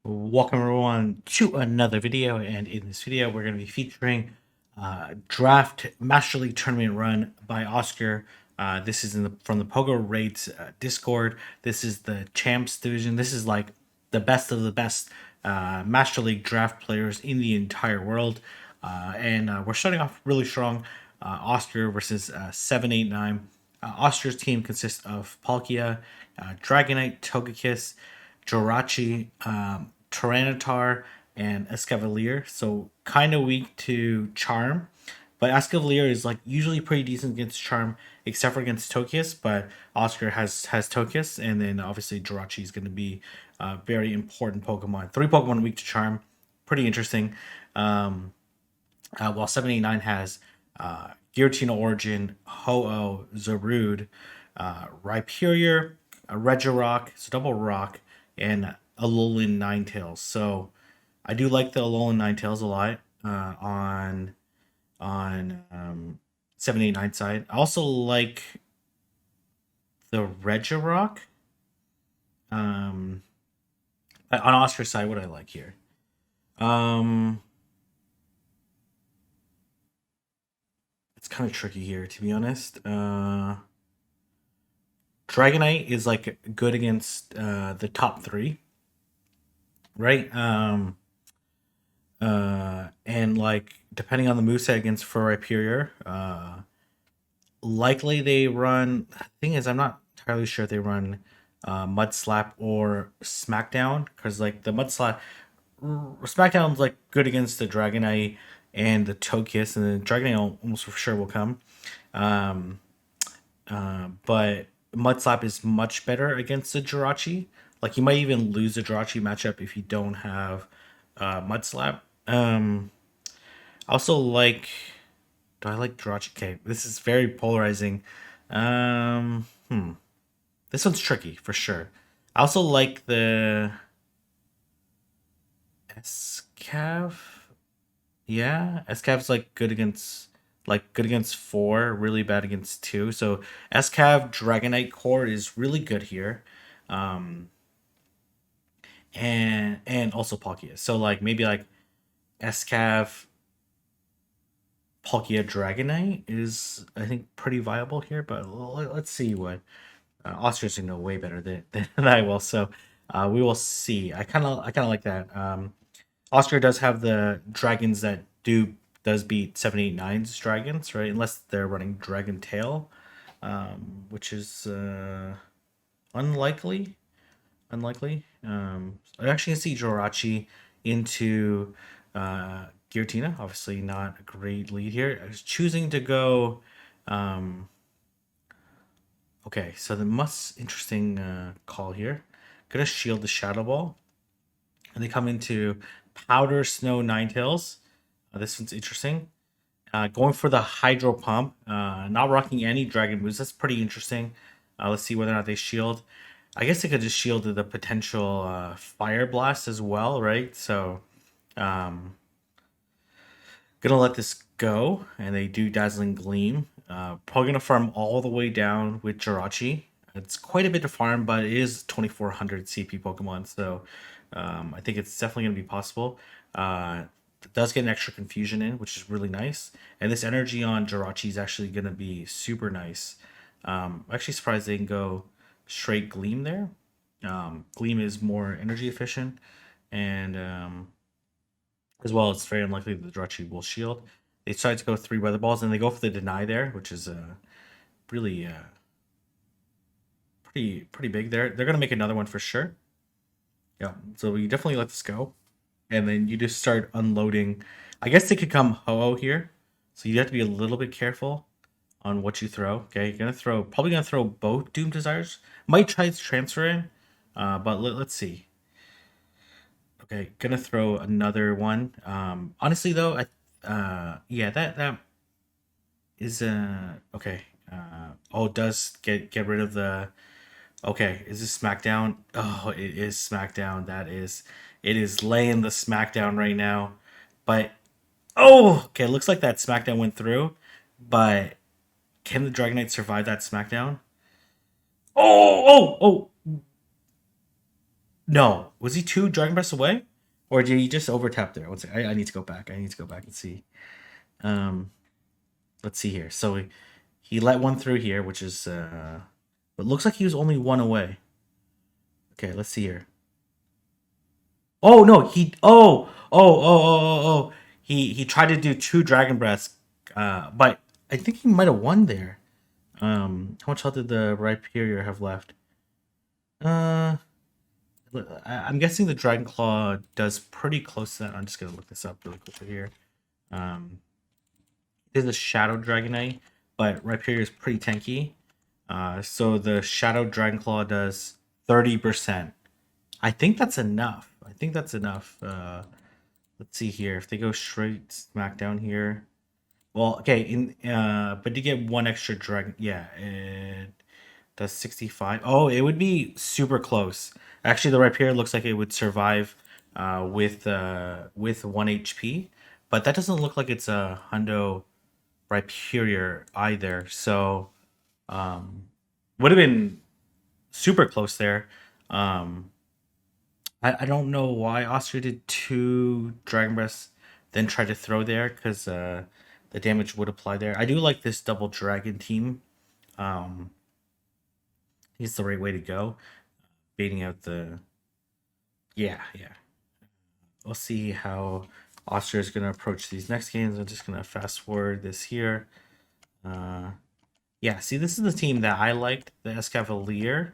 Welcome everyone to another video, and in this video we're going to be featuring draft Master League tournament run by Oscar. This is from the Pogo Raids Discord. This is the Champs division. This is like the best of the best Master League draft players in the entire world, and we're starting off really strong. Oscar versus 789. Oscar's team consists of Palkia, Dragonite, Togekiss, Jirachi, Tyranitar, and Escavalier. So kind of weak to Charm. But Escavalier is like usually pretty decent against Charm, except for against Tokius. But Oscar has Tokius, and then obviously Jirachi is going to be a very important Pokemon. 3 Pokemon weak to Charm, pretty interesting. While 789 has Giratina Origin, Ho-Oh, Zarude, Rhyperior, Regirock, so double rock, and Alolan Ninetales. So I do like the Alolan Ninetales a lot on 789 side. I also like the Regirock. On Oscar's side, what I like here. It's kind of tricky here, to be honest. Dragonite is like good against the top 3, right? And like depending on the moveset against Furiperior, likely they run. Thing is, I'm not entirely sure if they run Mud Slap or Smackdown, because like the Mud Slap, Smackdown's like good against the Dragonite and the Tokius, and the Dragonite almost for sure will come. Um, but Mud Slap is much better against the Jirachi. Like you might even lose the Jirachi matchup if you don't have Mud Slap. Also like, do I like Jirachi? Okay, this is very polarizing. Um, hmm. This one's tricky for sure. I also like the Escav. Yeah, Escav's like good against 4, really bad against 2. So Escav Dragonite Core is really good here. Um, and also Palkia. So like maybe like Escav Palkia Dragonite is, I think, pretty viable here. But let's see what Oscar's gonna know way better than I will. So we will see. I kind of like that. Oscar does have the dragons that does beat 789's dragons, right? Unless they're running Dragon Tail, which is unlikely. Unlikely. I actually can see Jirachi into Giratina. Obviously, not a great lead here. I was choosing to go. Um, okay, so the most interesting call here. Gonna shield the Shadow Ball, and they come into Powder Snow Ninetales. This one's interesting. Going for the Hydro Pump, not rocking any Dragon moves. That's pretty interesting. Let's see whether or not they shield. I guess they could just shield the potential Fire Blast as well, right? So, um, gonna let this go, and they do Dazzling Gleam. Probably gonna farm all the way down with Jirachi. It's quite a bit to farm, but it is 2400 CP Pokemon, so I think it's definitely gonna be possible. It does get an extra confusion in, which is really nice. And this energy on Jirachi is actually gonna be super nice. I'm actually surprised they can go straight Gleam there. Gleam is more energy efficient, and as well, it's very unlikely that the Jirachi will shield. They decide to go 3 Weather Balls, and they go for the Deny there, which is really pretty big. They're gonna make another one for sure. Yeah, so you definitely let this go, and then you just start unloading. I guess they could come Ho-Oh here, so you have to be a little bit careful on what you throw. Okay, you're probably gonna throw both Doom Desires. Might try to transfer in, but let's see. Okay, gonna throw another one. Honestly though, yeah, that is okay. Oh, it does get rid of the. Okay, is this SmackDown? Oh, it is SmackDown. It is laying the SmackDown right now. But oh, okay, looks like that SmackDown went through. But can the Dragonite survive that SmackDown? Oh, oh, oh! No, was he two Dragon Breaths away, or did he just over tap there? I need to go back. I need to go back and see. Um, let's see here. So he let one through here, which is it looks like he was only one away. Okay, let's see here. Oh no, he tried to do two Dragon Breaths, but I think he might have won there. How much health did the Rhyperior have left? Uh, I'm guessing the Dragon Claw does pretty close to that. I'm just gonna look this up really quickly here. Um, there's a Shadow Dragonite, but Rhyperior is pretty tanky. So the Shadow Dragon Claw does 30%. I think that's enough. I think that's enough. Let's see here. If they go straight smack down here. Well, okay, but to get one extra dragon, yeah, it does 65. Oh, it would be super close. Actually, the Rhyperior looks like it would survive with 1 HP, but that doesn't look like it's a Hundo Rhyperior either. So, would have been super close there. Um, I don't know why Austria did two Dragon Breaths, then tried to throw there because the damage would apply there. I do like this double dragon team. Um, it's the right way to go. Baiting out the yeah. We'll see how Austria is going to approach these next games. I'm just going to fast forward this here. Uh, yeah, see, this is the team that I liked, the Escavalier,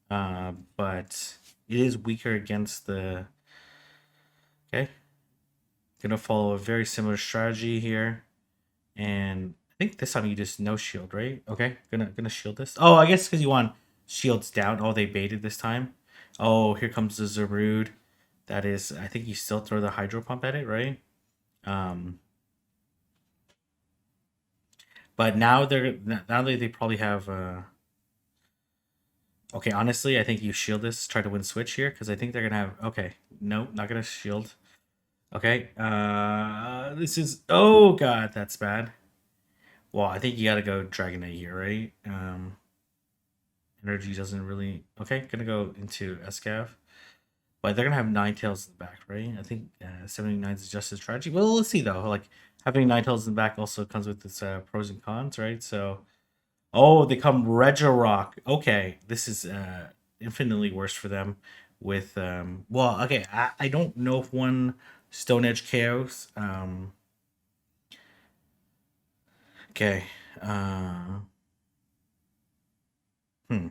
but it is weaker against the. Okay, gonna follow a very similar strategy here, and I think this time you just no shield, right? Okay, gonna shield this. Oh, I guess because you want shields down. Oh, they baited this time. Oh, here comes the Zarude. That is, I think you still throw the Hydro Pump at it, right? Um, but now they probably have. Okay, honestly, I think you shield this. Try to win switch here because I think they're gonna have. Okay, no, not gonna shield. Okay, this is. Oh god, that's bad. Well, I think you gotta go Dragonite here, right? Energy doesn't really. Okay, gonna go into Escav. But they're gonna have nine tails in the back, right? I think 79 is just a strategy. Well, let's see though. Like having nine tails in the back also comes with its pros and cons, right? So, oh, they come Regirock. Okay, this is infinitely worse for them. With well, okay, I don't know if one Stone Edge Chaos. Okay, uh, hmm.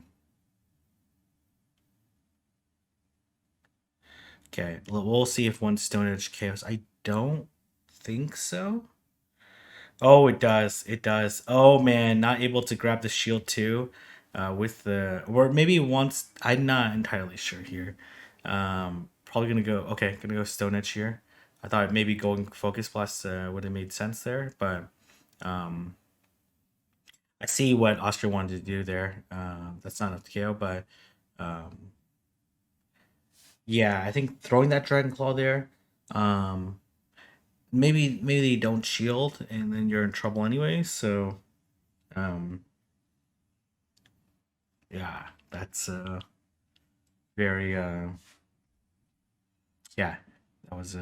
Okay, we'll see if one Stone Edge Chaos. I don't think so. Oh, it does. It does. Oh man, not able to grab the shield too, with the or maybe once. I'm not entirely sure here. Probably gonna go. Okay, gonna go Stone Edge here. I thought maybe going Focus Blast would have made sense there, but um, I see what Austria wanted to do there. That's not enough to KO, but um, yeah, I think throwing that Dragon Claw there. Um, maybe they don't shield, and then you're in trouble anyway. So. Um, Yeah, that's very yeah, that was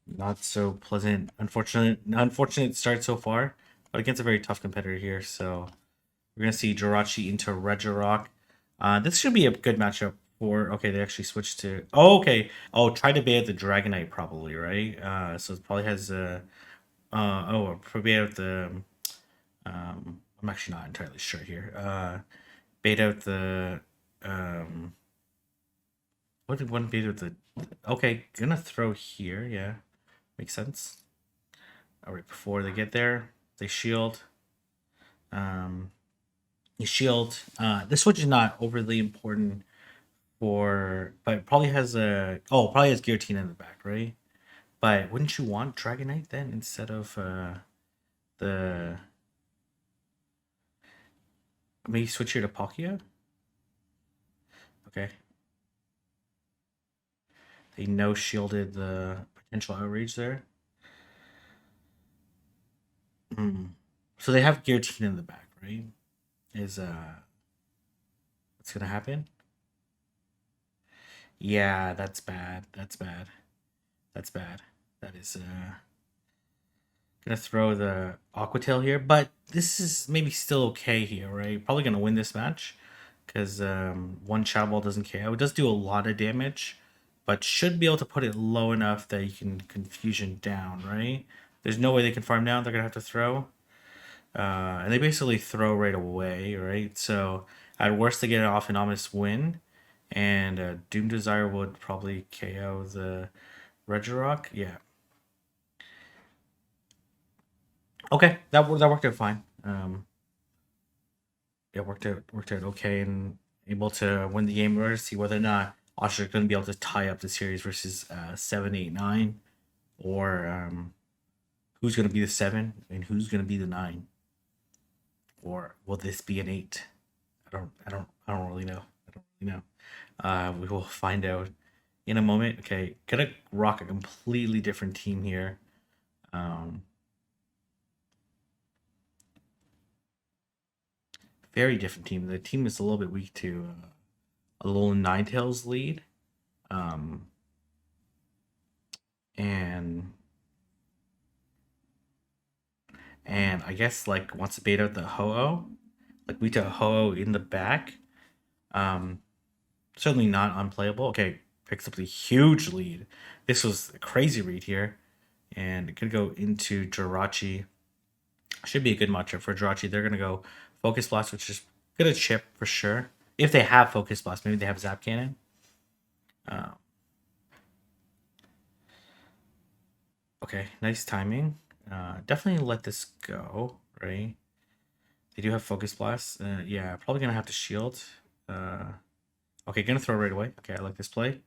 not so pleasant. Unfortunate start so far, but against a very tough competitor here. So we're gonna see Jirachi into Regirock. This should be a good matchup for. Okay, they actually switched to. Oh, okay. Oh, try to bait the Dragonite probably, right? So it probably has oh, probably out the. I'm actually not entirely sure here. Bait out the what did one beat with the? Okay, gonna throw here. Yeah, makes sense. All right, before they get there, they shield. Um, you shield. This switch is not overly important but it probably has a. Oh, probably has Guillotine in the back, right? But wouldn't you want Dragonite then instead of the? Maybe switch here to Palkia. Okay, they no shielded the potential outrage there. Mm. So they have Guillotine in the back, right? Is what's gonna happen? Yeah, that's bad. That's bad. That's bad. That is gonna throw the Aquatail here, but this is maybe still okay here, right? Probably gonna win this match because one Shadow Ball doesn't KO. It does do a lot of damage, but should be able to put it low enough that you can Confusion down, right? There's no way they can farm down. They're gonna have to throw, and they basically throw right away, right? So at worst, they get it off an Ominous Win, and Doom Desire would probably KO the Regirock. Yeah. Okay, that worked out fine. Yeah, worked out okay, and able to win the game. We're going to see whether or not Oshler's going to be able to tie up the series versus 7, 8, 9, or who's going to be the 7 and who's going to be the 9, or will this be an 8? I don't really know. I don't really know. We will find out in a moment. Okay, gonna rock a completely different team here. Um, Very different team. The team is a little bit weak to a little Ninetales lead. Um, and I guess like wants to bait out the Ho-Oh, like we took Ho-Oh in the back. Um, Certainly not unplayable. Okay, picks up the huge lead. This was a crazy read here, and it could go into Jirachi. Should be a good matchup for Jirachi. They're gonna go Focus Blast, which is gonna chip for sure. If they have Focus Blast, maybe they have Zap Cannon. Uh, okay, nice timing. Definitely let this go, right? They do have Focus Blast. Yeah, probably gonna have to shield. Uh, okay, gonna throw right away. Okay, I like this play.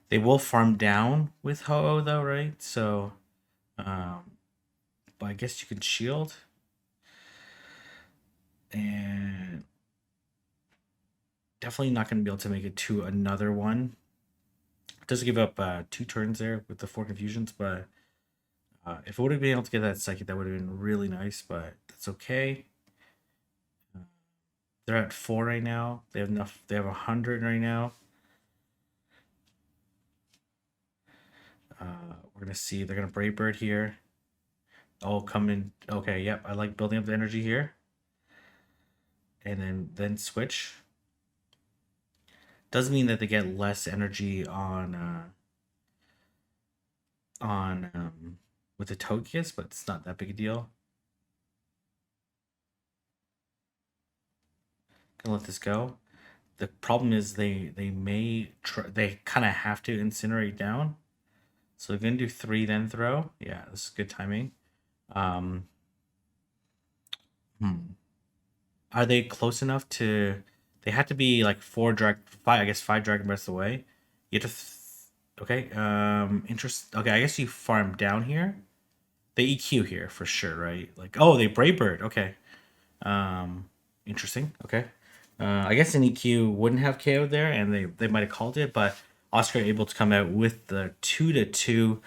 They will farm down with Ho-Oh though, right? So, um, but I guess you can shield. And definitely not gonna be able to make it to another one. It does give up 2 turns there with the 4 confusions, but if it would have been able to get that psychic, that would have been really nice, but that's okay. They're at 4 right now. They have enough. They have 100 right now. We're gonna see. They're gonna Brave Bird here. Oh, come in. Okay, yep. I like building up the energy here, and then switch. Doesn't mean that they get less energy on with the Togekiss, but it's not that big a deal. Gonna let this go. The problem is they kind of have to incinerate down. So they're gonna do 3 then throw. Yeah, this is good timing. Um, hmm. Are they close enough to? They had to be like 5. I guess 5 Dragon Breaths away. You have to. Okay. Interest. Okay. I guess you farm down here. They EQ here for sure, right? Like, oh, they Brave Bird. Okay. Um, Interesting. Okay. I guess an EQ wouldn't have KO'd there, and they might have called it, but Oscar able to come out with the 2-2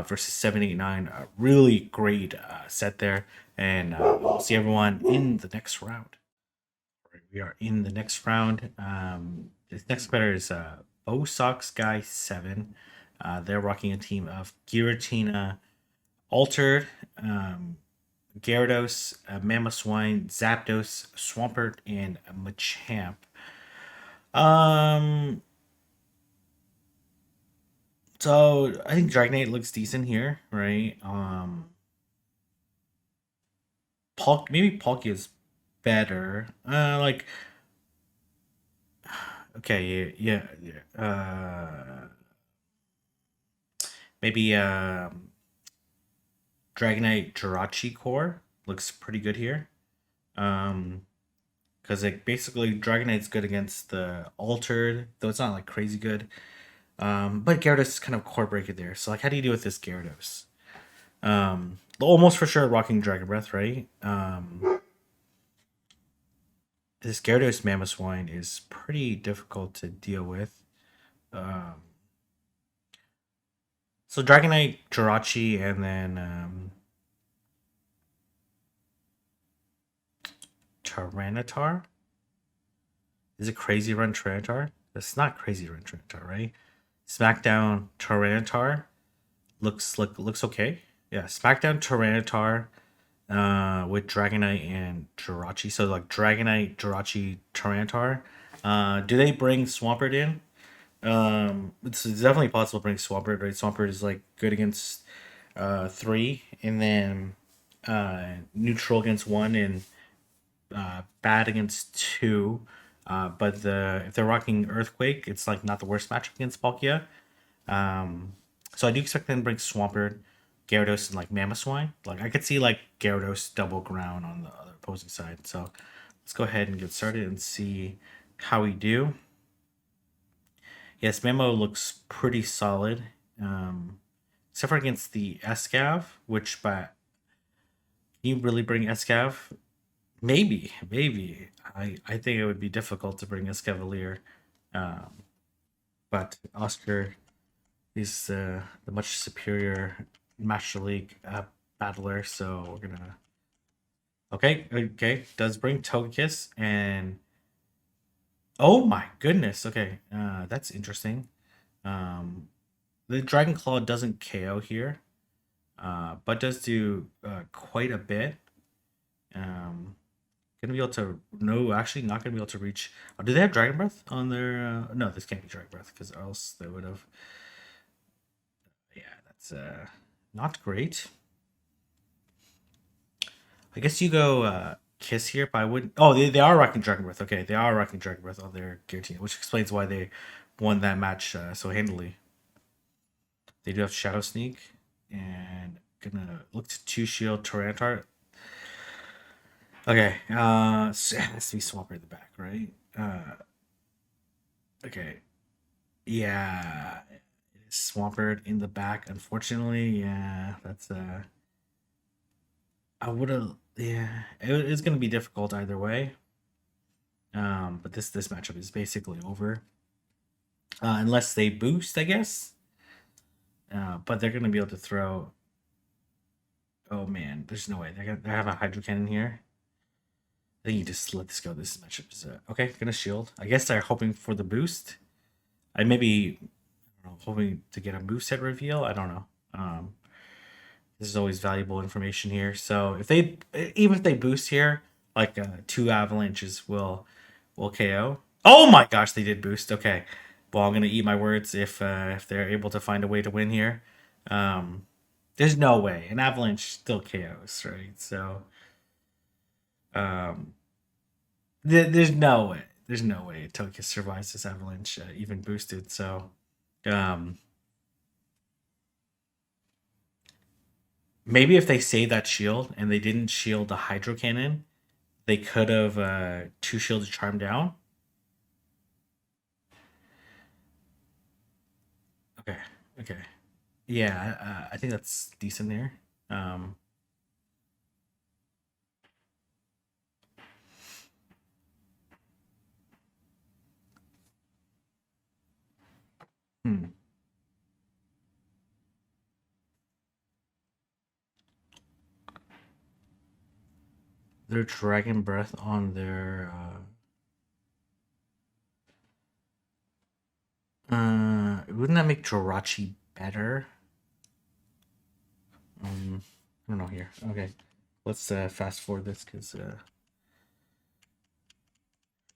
versus 7, 8, 9. A really great set there, and we'll see everyone in the next round. Right, we are in the next round. This next player is Bo Sox Guy 7. They're rocking a team of Giratina, Altered, Gyarados, Mamoswine, Zapdos, Swampert, and Machamp. Um, so I think Dragonite looks decent here, right? Maybe Palkia is better. Okay, yeah. Maybe Dragonite Jirachi Core looks pretty good here. Because like basically Dragonite's good against the Altered, though it's not like crazy good. But Gyarados is kind of core breaker there. So like, how do you deal with this Gyarados? Almost for sure rocking Dragon Breath, right? This Gyarados Mamoswine is pretty difficult to deal with. Um, so Dragonite, Jirachi, and then Tyranitar. Is it Crazy Run Tyranitar? It's not Crazy Run Tyranitar, right? SmackDown Tyranitar looks okay. Yeah, SmackDown Tyranitar with Dragonite and Jirachi. So like Dragonite, Jirachi, Tyranitar. Do they bring Swampert in? It's definitely possible to bring Swampert, right? Swampert is like good against three, and then neutral against one, and bad against two. But if they're rocking Earthquake, it's like not the worst matchup against Palkia. So I do expect them to bring Swampert, Gyarados, and like Mamoswine. Like I could see like Gyarados double ground on the other opposing side. So let's go ahead and get started and see how we do. Yes, Mamo looks pretty solid. Except for against the Escav, which but can you really bring Escav? Maybe. I think it would be difficult to bring Escavalier. Um, but Oscar is the much superior Master League battler, so we're gonna. Okay, does bring Togekiss and oh my goodness. Okay, that's interesting. Um, the Dragon Claw doesn't KO here, but does do quite a bit. Um, gonna be able to no, actually not gonna be able to reach. Do they have Dragon Breath on their? No, this can't be Dragon Breath because else they would have. Yeah, that's not great. I guess you go Kiss here, but I wouldn't. Oh, they are rocking Dragon Breath. Okay, they are rocking Dragon Breath on their Guillotine, which explains why they won that match so handily. They do have Shadow Sneak, and gonna look to two shield Tyranitar. Okay, so it has to be Swampert in the back, right? Okay, yeah, it is Swampert in the back. Unfortunately, yeah, that's I would have. Yeah, it's gonna be difficult either way. But this matchup is basically over unless they boost, I guess. But they're gonna be able to throw. Oh man, there's no way they have a Hydro Cannon here. I think you just let this go. This matchup is okay. Gonna shield. I guess they're hoping for the boost. I maybe I don't know, hoping to get a moveset reveal. I don't know. This is always valuable information here. So if they even if they boost here, like two avalanches will KO. Oh my gosh, they did boost. Okay, well I'm gonna eat my words if they're able to find a way to win here. Um, there's no way an avalanche still KOs, right? So um, there's no way. There's no way Togekiss survives this avalanche, even boosted. So um, maybe if they save that shield and they didn't shield the Hydro Cannon, they could have two shielded Charm down. Okay, okay, yeah, I think that's decent there. Um, hmm. Their Dragon Breath on their wouldn't that make Jirachi better? I don't know here. Okay, let's fast forward this because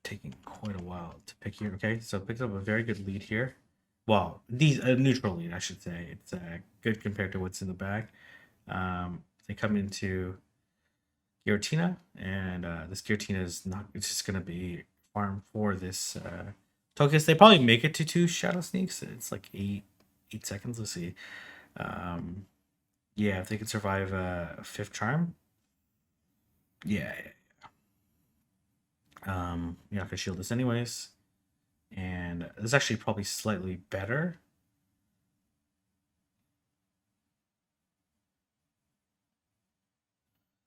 taking quite a while to pick here. Okay, so picked up a very good lead here. Well, these a neutral lead, I should say. It's good compared to what's in the bag. They come into Giratina, and this Giratina is not. It's just gonna be farm for this Tokus. They probably make it to two Shadow Sneaks. It's like 8 seconds. Let's see. Um, yeah, if they can survive a fifth charm. Yeah, yeah, I could shield this anyways. And this is actually probably slightly better.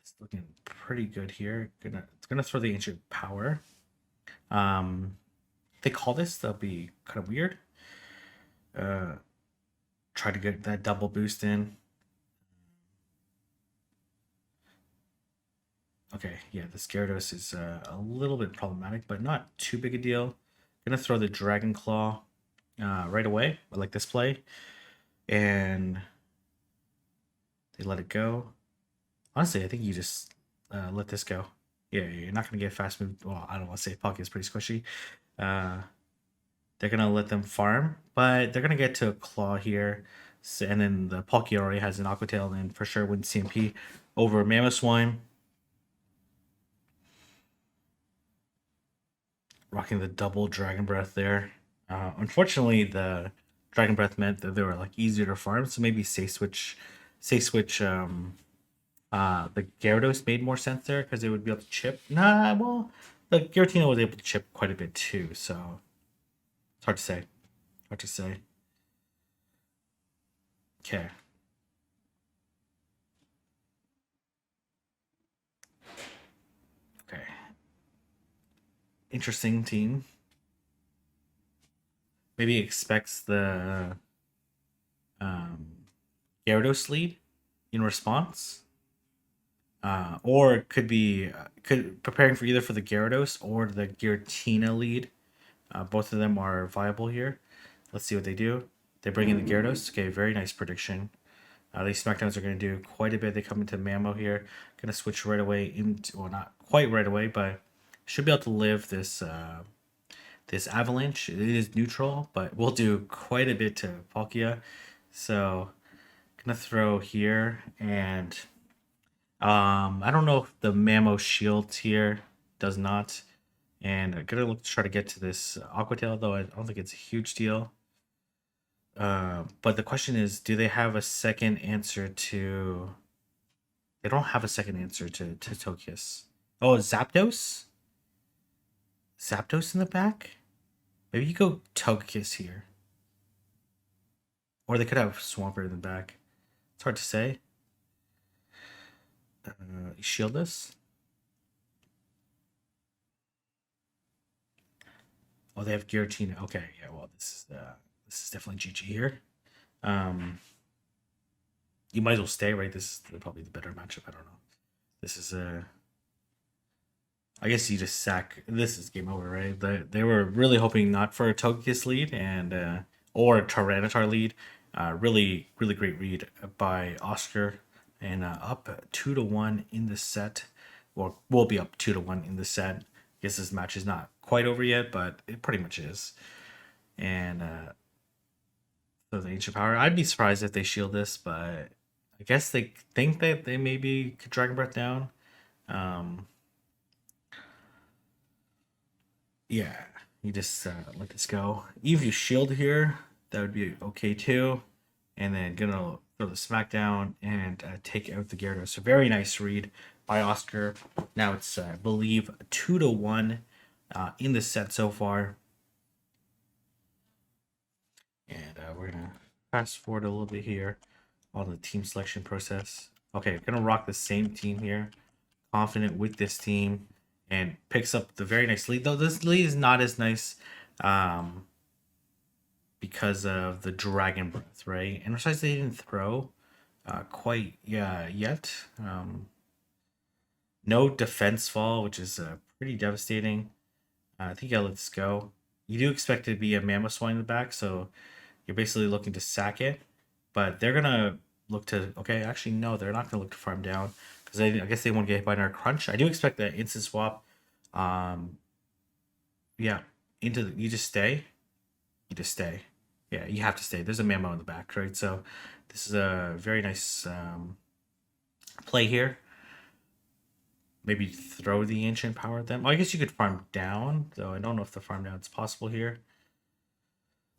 It's looking pretty good here. It's gonna throw the ancient power. If they call this, that'll be kind of weird. Uh, try to get that double boost in. Okay, yeah, the Gyarados is a little bit problematic, but not too big a deal. Gonna throw the Dragon Claw right away. I like this play, and they let it go. Honestly, I think you just let this go. Yeah, you're not gonna get fast move. Well, I don't want to say Pocky is pretty squishy. Uh, they're gonna let them farm, but they're gonna get to a claw here, so, and then the Pocky already has an Aqua Tail, and for sure wins CMP over Mamoswine. Rocking the double Dragon Breath there. Unfortunately, the Dragon Breath meant that they were like easier to farm, so maybe say switch the Gyarados made more sense there because it would be able to chip. Nah, well, the Giratina was able to chip quite a bit too, so it's hard to say. Hard to say. Okay. Okay. Interesting team. Maybe expects the Gyarados lead in response. Or it could be could preparing for either for the Gyarados or the Giratina lead. Both of them are viable here. Let's see what they do. They bring in the Gyarados. Okay, very nice prediction. These Smackdowns are going to do quite a bit. They come into Mamo here. Going to switch right away into, well, not quite right away, but should be able to live this this Avalanche. It is neutral, but we'll do quite a bit to Palkia. So, going to throw here, and I don't know if the Mamo shield here does not. And I'm going to look to try to get to this Aqua Tail, though I don't think it's a huge deal. But the question is, do they have a second answer to? They don't have a second answer to Tokius. Oh, Zapdos. Zapdos in the back. Maybe you go Tokius here, or they could have Swampert in the back. It's hard to say. Shield this. Oh, they have Giratina. Okay, yeah. Well, this is definitely GG here. You might as well stay, right? This is probably the better matchup. I don't know. This is a. I guess you just sack. This is game over, right? They were really hoping not for a Togekiss lead and or a Tyranitar lead. Really great read by Oscar, and up 2-1 in the set. Or will be up 2-1 in the set. I guess this match is not quite over yet, but it pretty much is. And so the Ancient Power, I'd be surprised if they shield this, but I guess they think that they maybe could Dragon Breath down. Um, yeah, you just let this go. Even if you shield here, that would be okay too. And then gonna throw the Smackdown and take out the Gyarados. So very nice read by Oscar. Now it's I believe 2-1 in the set so far. And we're gonna fast forward a little bit here on the team selection process. Okay, gonna rock the same team here. Confident with this team, and picks up the very nice lead. Though this lead is not as nice because of the Dragon Breath, right? And besides, they didn't throw quite yet. No defense fall, which is pretty devastating. I think I'll let this go. You do expect it to be a Mamoswine in the back, so you're basically looking to sack it. But they're gonna look to. Okay, actually no, they're not gonna look to farm down because I guess they want to get hit by another crunch. I do expect that instant swap. Yeah, into the, you just stay. You just stay. Yeah, you have to stay. There's a Mamo in the back, right? So this is a very nice play here. Maybe throw the Ancient Power at them. Well, I guess you could farm down, though I don't know if the farm down is possible here.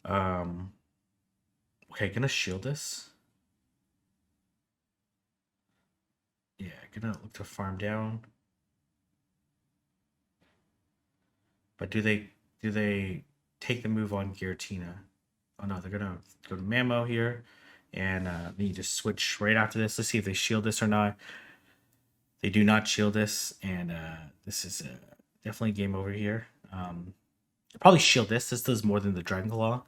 Okay, gonna shield this. Yeah, gonna look to farm down. But do they take the move on Giratina? Oh no, they're gonna go to Mamo here, and then you just switch right after this. Let's see if they shield this or not. They do not shield this, and this is definitely game over here. Probably shield this. This does more than the Dragon Claw.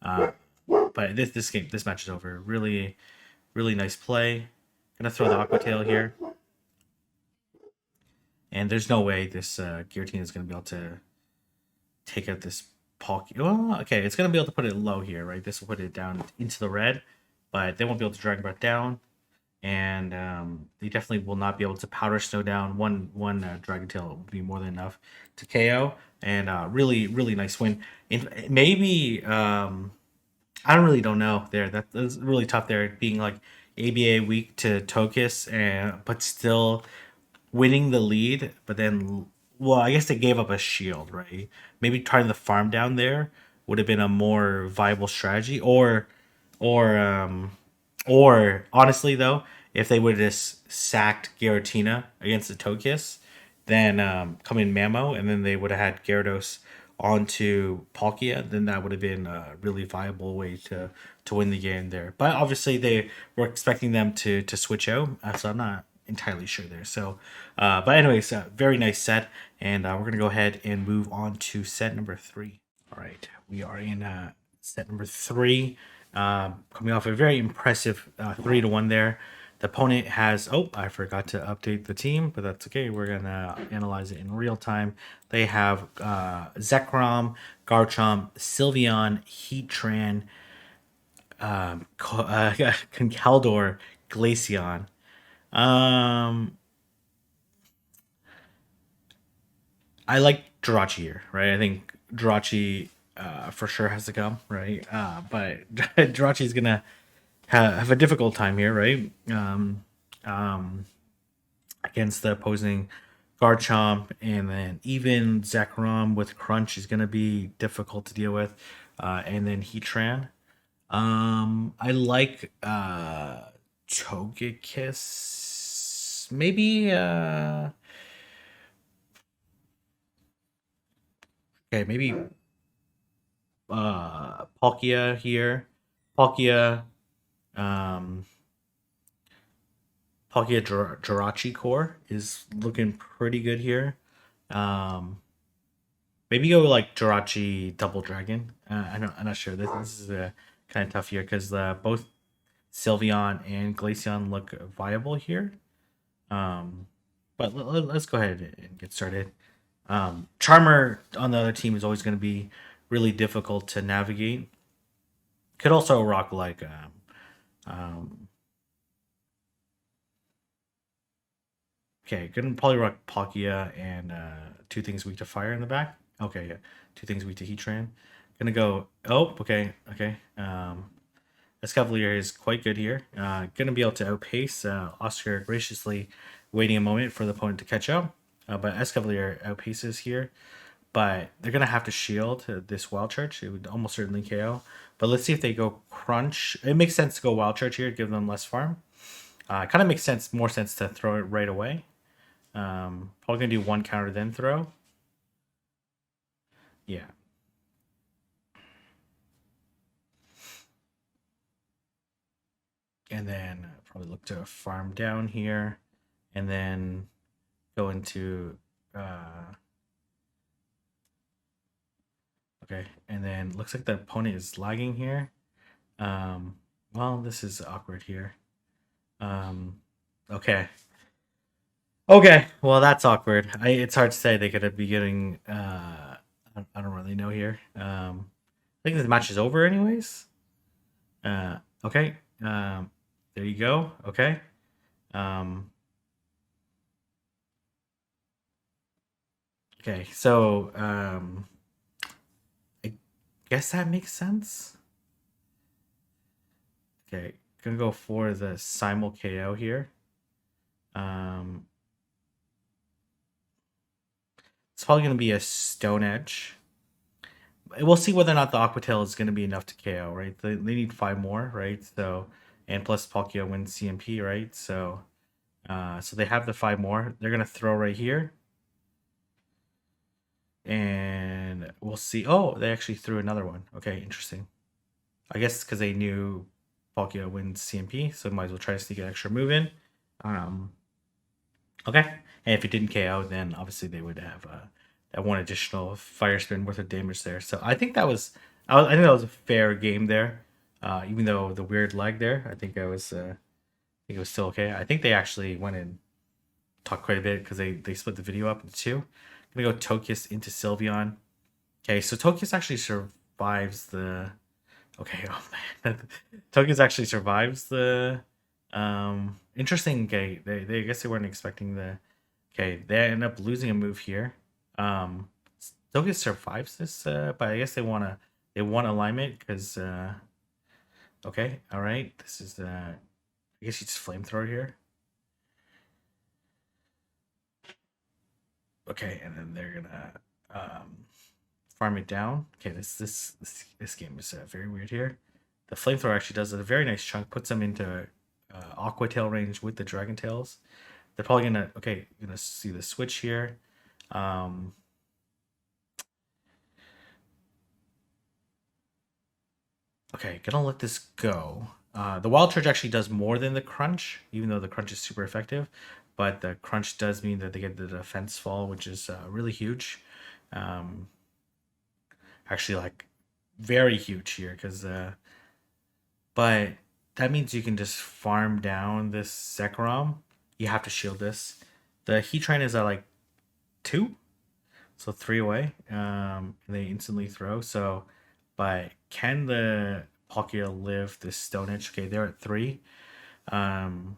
But this match is over. Really nice play. Gonna throw the Aqua Tail here. And there's no way this Giratina is gonna be able to take out this Palkia. Well, okay, it's gonna be able to put it low here, right? This will put it down into the red, but they won't be able to Dragon Breath down, and they definitely will not be able to Powder Snow down. One Dragon Tail will be more than enough to KO, and really nice win. Maybe I don't know there. That's really tough there, being like ABA weak to Tokus, and but still winning the lead. But then, well, I guess they gave up a shield, right? Maybe trying to farm down there would have been a more viable strategy, or or honestly though, if they would have just sacked Giratina against the Tokus, then come in Mamo, and then they would have had Gyarados onto Palkia, then that would have been a really viable way to win the game there. But obviously they were expecting them to switch out, so I'm not entirely sure there. So, but anyways, very nice set, and we're gonna go ahead and move on to set number 3. All right, we are in set number 3, coming off a very impressive 3-1 there. The opponent has, oh, I forgot to update the team, but that's okay. We're going to analyze it in real time. They have Zekrom, Garchomp, Sylveon, Heatran, Conkeldurr, Glaceon. I like Jirachi here, right? I think Jirachi for sure has to come, right? But Jirachi is going to have a difficult time here, right? Against the opposing Garchomp, and then even Zekrom with Crunch is going to be difficult to deal with, and then Heatran. I like Togekiss. Maybe okay, maybe Palkia here. Palkia, um, Palkia Jirachi core is looking pretty good here. Um, Maybe go like Jirachi Double Dragon. I'm not sure. This is a kind of tough here because both Sylveon and Glaceon look viable here. But let's go ahead and get started. Charmer on the other team is always going to be really difficult to navigate. Could also rock like um, okay, gonna probably rock Palkia and two things weak to fire in the back. Okay, yeah, two things weak to Heatran. Gonna go. Oh, okay. Escavalier is quite good here. Gonna be able to outpace Oscar, graciously waiting a moment for the opponent to catch up. But Escavalier outpaces here. But they're gonna have to shield this Wild Charge. It would almost certainly KO. But let's see if they go Crunch. It makes sense to go Wild Charge here, give them less farm. Kind of makes more sense to throw it right away. Probably gonna do one counter then throw. Yeah. And then probably look to farm down here, and then go into okay, and then looks like the opponent is lagging here. Well, this is awkward here. Okay. Okay, well that's awkward. It's hard to say. They could be getting. I don't really know here. I think this match is over anyways. Okay. There you go. Okay. Okay. So I guess that makes sense. Okay, gonna go for the simul KO here. It's probably gonna be a Stone Edge. We'll see whether or not the Aqua Tail is gonna be enough to KO, right? They need 5 more, right? So, and plus Palkia wins CMP, right? So, so they have the 5 more. They're gonna throw right here, and we'll see. Oh, they actually threw another one. Okay, interesting. I guess because they knew Palkia wins CMP, so might as well try to sneak an extra move in. Okay, and if it didn't KO, then obviously they would have that one additional fire spin worth of damage there. So I think that was, I think that was a fair game there. Even though the weird lag there, I think I think it was still okay. I think they actually went and talked quite a bit because they split the video up into two. I'm gonna go Tokus into Sylveon. Okay, so Tokius actually survives the. Okay, oh man, Tokius actually survives the. Interesting. Okay, they I guess they weren't expecting the. Okay, they end up losing a move here. Um, Tokius survives this, but I guess they want alignment because. Okay, all right. This is I guess you just flamethrower here. Okay, and then they're gonna farm it down. Okay, this game is very weird here. The flamethrower actually does a very nice chunk, puts them into Aqua Tail range with the Dragon Tails. They're probably gonna gonna see the switch here. Um, okay, gonna let this go. The Wild Charge actually does more than the Crunch, even though the Crunch is super effective. But the Crunch does mean that they get the defense fall, which is really huge. Um, actually, like very huge here because but that means you can just farm down this Zekrom. You have to shield this. The Heat Train is at like 2, so 3 away. And they instantly throw. So, but can the Palkia live this Stone Edge? Okay, they're at 3. Um,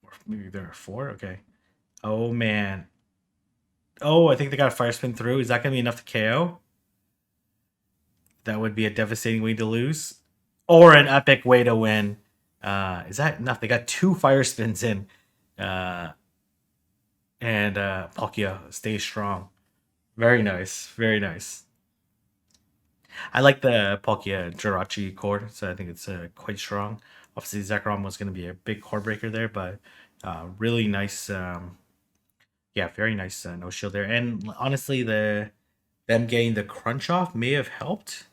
or maybe they're at 4. Okay. Oh man. Oh, I think they got a Fire Spin through. Is that gonna be enough to KO? That would be a devastating way to lose, or an epic way to win. Is that enough? They got 2 Fire Spins in. Uh, and Palkia stays strong. Very nice, very nice. I like the Palkia Jirachi core, so I think it's quite strong. Obviously, Zekrom was going to be a big core breaker there, but really nice. Yeah, very nice no shield there. And honestly, them getting the crunch off may have helped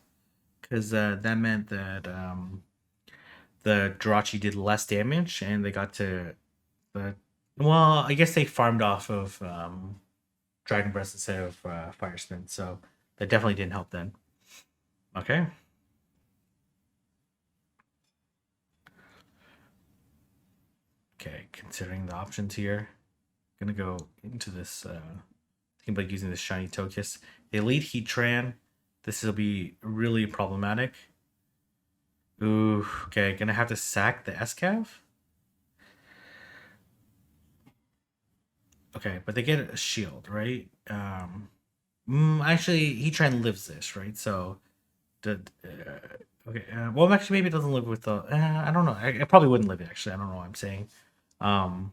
because that meant that the Jirachi did less damage, and they got to the. Well, I guess they farmed off of Dragon Breath instead of Fire Spin, so that definitely didn't help then. Okay. Okay, considering the options here, gonna go into this. Think about using this shiny Tokius. Elite Heatran. This will be really problematic. Ooh, okay, gonna have to sack the Escav. Okay, but they get a shield, right? Actually, Heatran lives this, right? So, okay. Well, actually, maybe it doesn't live with the. I don't know. I probably wouldn't live it. Actually, I don't know what I'm saying. Um,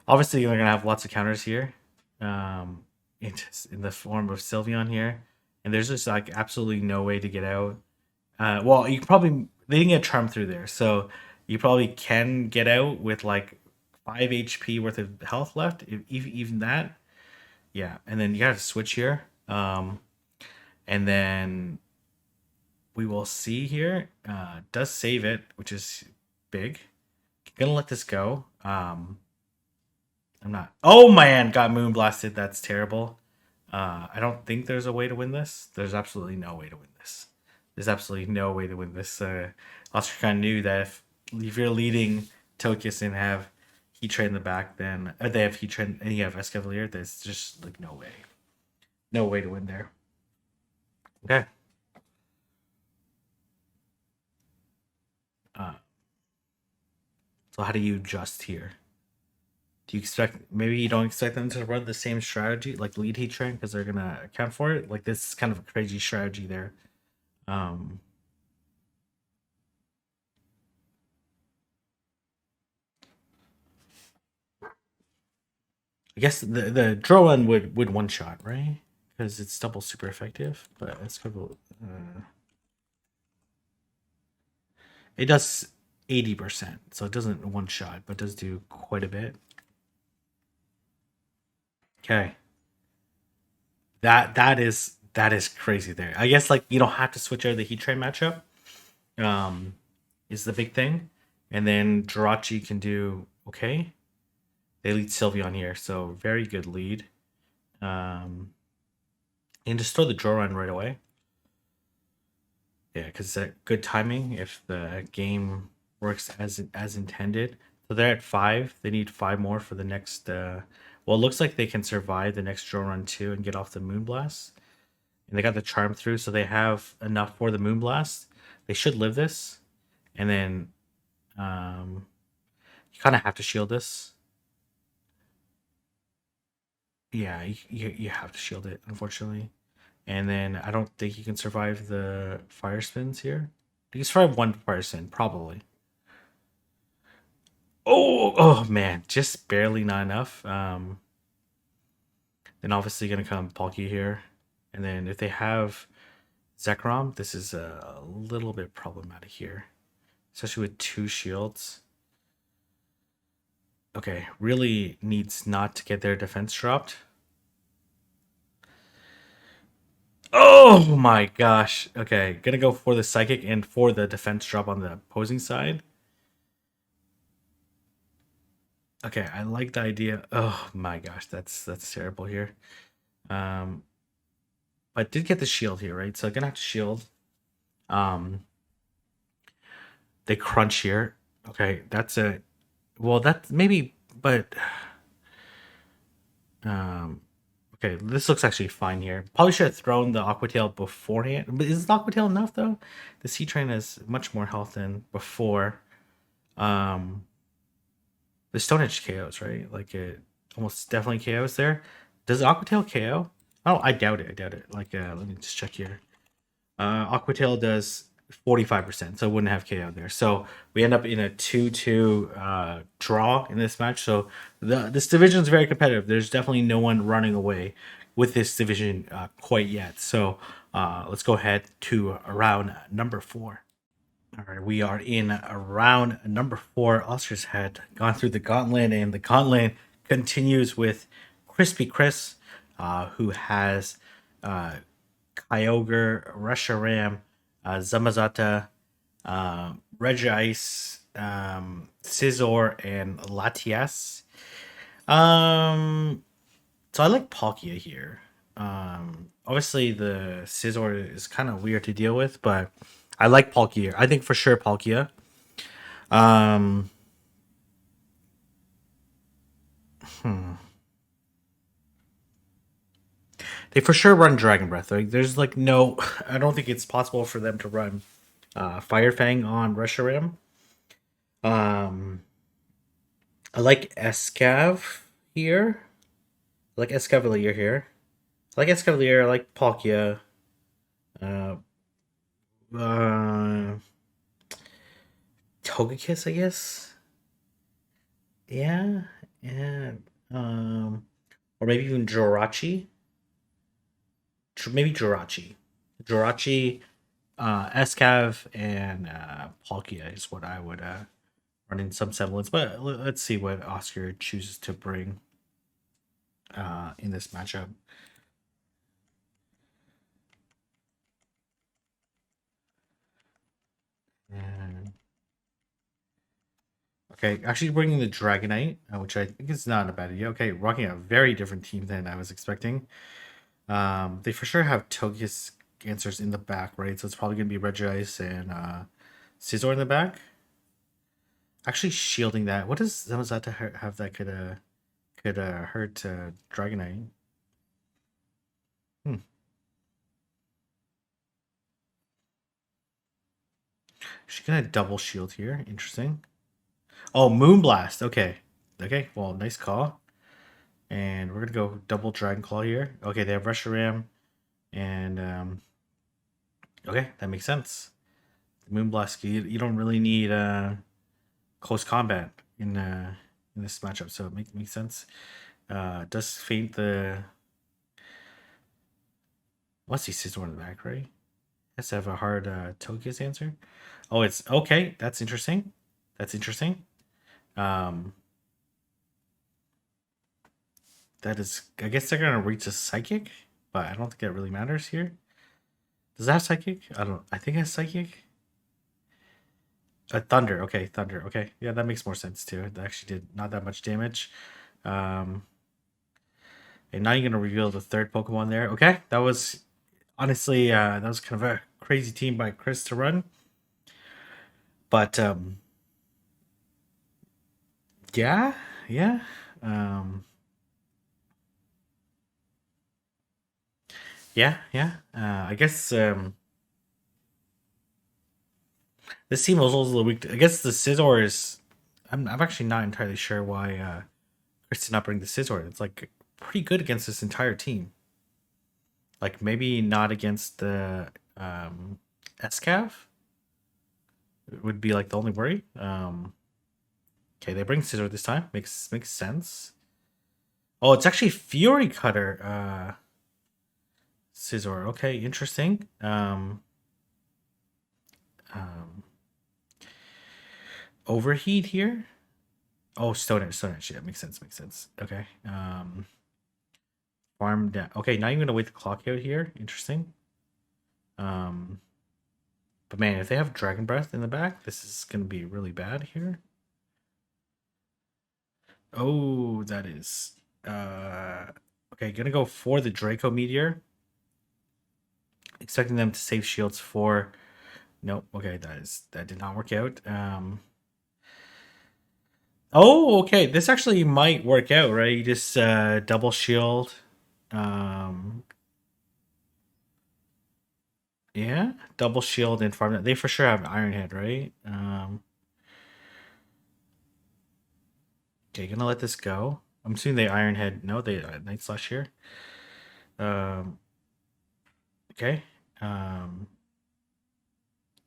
Obviously, they're gonna have lots of counters here, um, in the form of Sylveon here, and there's just like absolutely no way to get out. Well, you probably they didn't get Charm through there, so you probably can get out with like 5 HP worth of health left, if, even that. Yeah, and then you got to switch here, and then we will see here. Does save it, which is big. Gonna let this go. I'm not. Oh man, got moon blasted. That's terrible. I don't think there's a way to win this. There's absolutely no way to win this. There's absolutely no way to win this. Ostracon knew that if you're leading Tokius and have Heat Train in the back, then they have Heat Train and you have Escavalier. There's just like no way, no way to win there. Okay. Uh, so how do you adjust here? Do you expect maybe you don't expect them to run the same strategy like lead Heat Train because they're gonna account for it? Like this is kind of a crazy strategy there. Um, I guess the draw one would one shot, right? Because it's double super effective, but it's couple. It does 80%, so it doesn't one shot, but does do quite a bit. Okay, that is crazy there. I guess like you don't have to switch out of the Heat Train matchup. Um, is the big thing, and then Jirachi can do okay. They lead Sylveon here, so very good lead. And just throw the draw run right away. Yeah, because it's good timing if the game works as intended. So they're at 5. They need 5 more for the next. Well, it looks like they can survive the next draw run too and get off the Moonblast. and they got the charm through, so they have enough for the Moonblast. They should live this, and then you kind of have to shield this. Yeah, you have to shield it, unfortunately. And then I don't think you can survive the fire spins here. You can survive one fire spin, probably. Oh man, just barely not enough. Then obviously gonna come Palkia here, and then if they have Zekrom, this is a little bit problematic here, especially with two shields. Okay, really needs not to get their defense dropped. Oh my gosh. Okay, gonna go for the psychic and for the defense drop on the opposing side. Okay, I like the idea. Oh my gosh, that's terrible here. Um, but did get the shield here, right? So gonna have to shield. Um, they crunch here. Okay, that's a well. That maybe, but um, okay, this looks actually fine here. Probably should have thrown the Aqua Tail beforehand. But is the Aqua Tail enough though? The Sea Train has much more health than before. Um, the Stone Edge KOs, right? Like it almost definitely KOs there. Does Aqua Tail KO? Oh, I doubt it. I doubt it. Like, let me just check here. Aqua Tail does 45%, so it wouldn't have KO there. So we end up in a 2-2 draw in this match. So this division is very competitive. There's definitely no one running away with this division quite yet. So let's go ahead to round number 4. All right, we are in round number 4. Oscars had gone through the gauntlet, and the gauntlet continues with Crispy Chris, who has Kyogre, Reshiram, Zamazata, Regice, Scizor, and Latias. So I like Palkia here. Obviously the Scizor is kind of weird to deal with, but I like Palkia. I think for sure Palkia. Um, they for sure run Dragon Breath. Like, there's like no, I don't think it's possible for them to run Fire Fang on Reshiram. Um, I like Escav here. I like Escavalier here. I like Escavalier. I like Palkia. Uh, uh, Togekiss, I guess. Yeah, yeah. Or maybe even Jirachi. Maybe Jirachi. Jirachi, Escav, and Palkia is what I would run in some semblance. But let's see what Oscar chooses to bring in this matchup. And okay, actually bringing the Dragonite, which I think is not a bad idea. Okay, rocking a very different team than I was expecting. They for sure have Togekiss answers in the back, right? So it's probably gonna be Regice and Scizor in the back. Actually, shielding that. What does Zamazata have that could hurt Dragonite? Hmm. She's gonna double shield here. Interesting. Oh, Moonblast. Okay. Okay. Well, nice call. And we're gonna go double Dragon Claw here. Okay, they have Reshiram, and okay, that makes sense. Moonblast, you don't really need close combat in this matchup, so it makes sense. Does feint the let's see Scizor in the back, right? Has to have a hard Togekiss answer. Oh, it's okay. That's interesting. That's interesting. Um, that is, I guess they're gonna reach a psychic, but I don't think that really matters here. Does that have psychic? I don't. I think it has psychic. Thunder. Okay, thunder. Okay, yeah, that makes more sense too. It actually did not that much damage. Um, and now you're gonna reveal the third Pokemon there. Okay, that was honestly that was kind of a crazy team by Chris to run, but yeah, yeah. Um, Yeah, yeah. I guess this team was also a little weak. I guess the Scizor is. I'm actually not entirely sure why Chris did not bring the Scizor. It's like pretty good against this entire team. Like maybe not against the SCAV would be like the only worry. Okay, they bring Scizor this time. Makes sense. Oh, it's actually Fury Cutter. Scizor. Okay, interesting. Um, Overheat here. Oh, Stone Edge. Stone Edge. Yeah, makes sense. Makes sense. Okay. Farm down. Okay, now you're gonna wait the clock out here. Interesting. Um, but man, if they have Dragon Breath in the back, this is gonna be really bad here. Oh, that is. Okay, gonna go for the Draco Meteor. Expecting them to save shields for. Nope. Okay, that did not work out. Oh, okay. This actually might work out, right? You just double shield. Um, yeah, double shield and farm. They for sure have Iron Head, right? Okay, gonna let this go. I'm assuming they Iron Head. No, they Night Slash here. Um, okay. Um,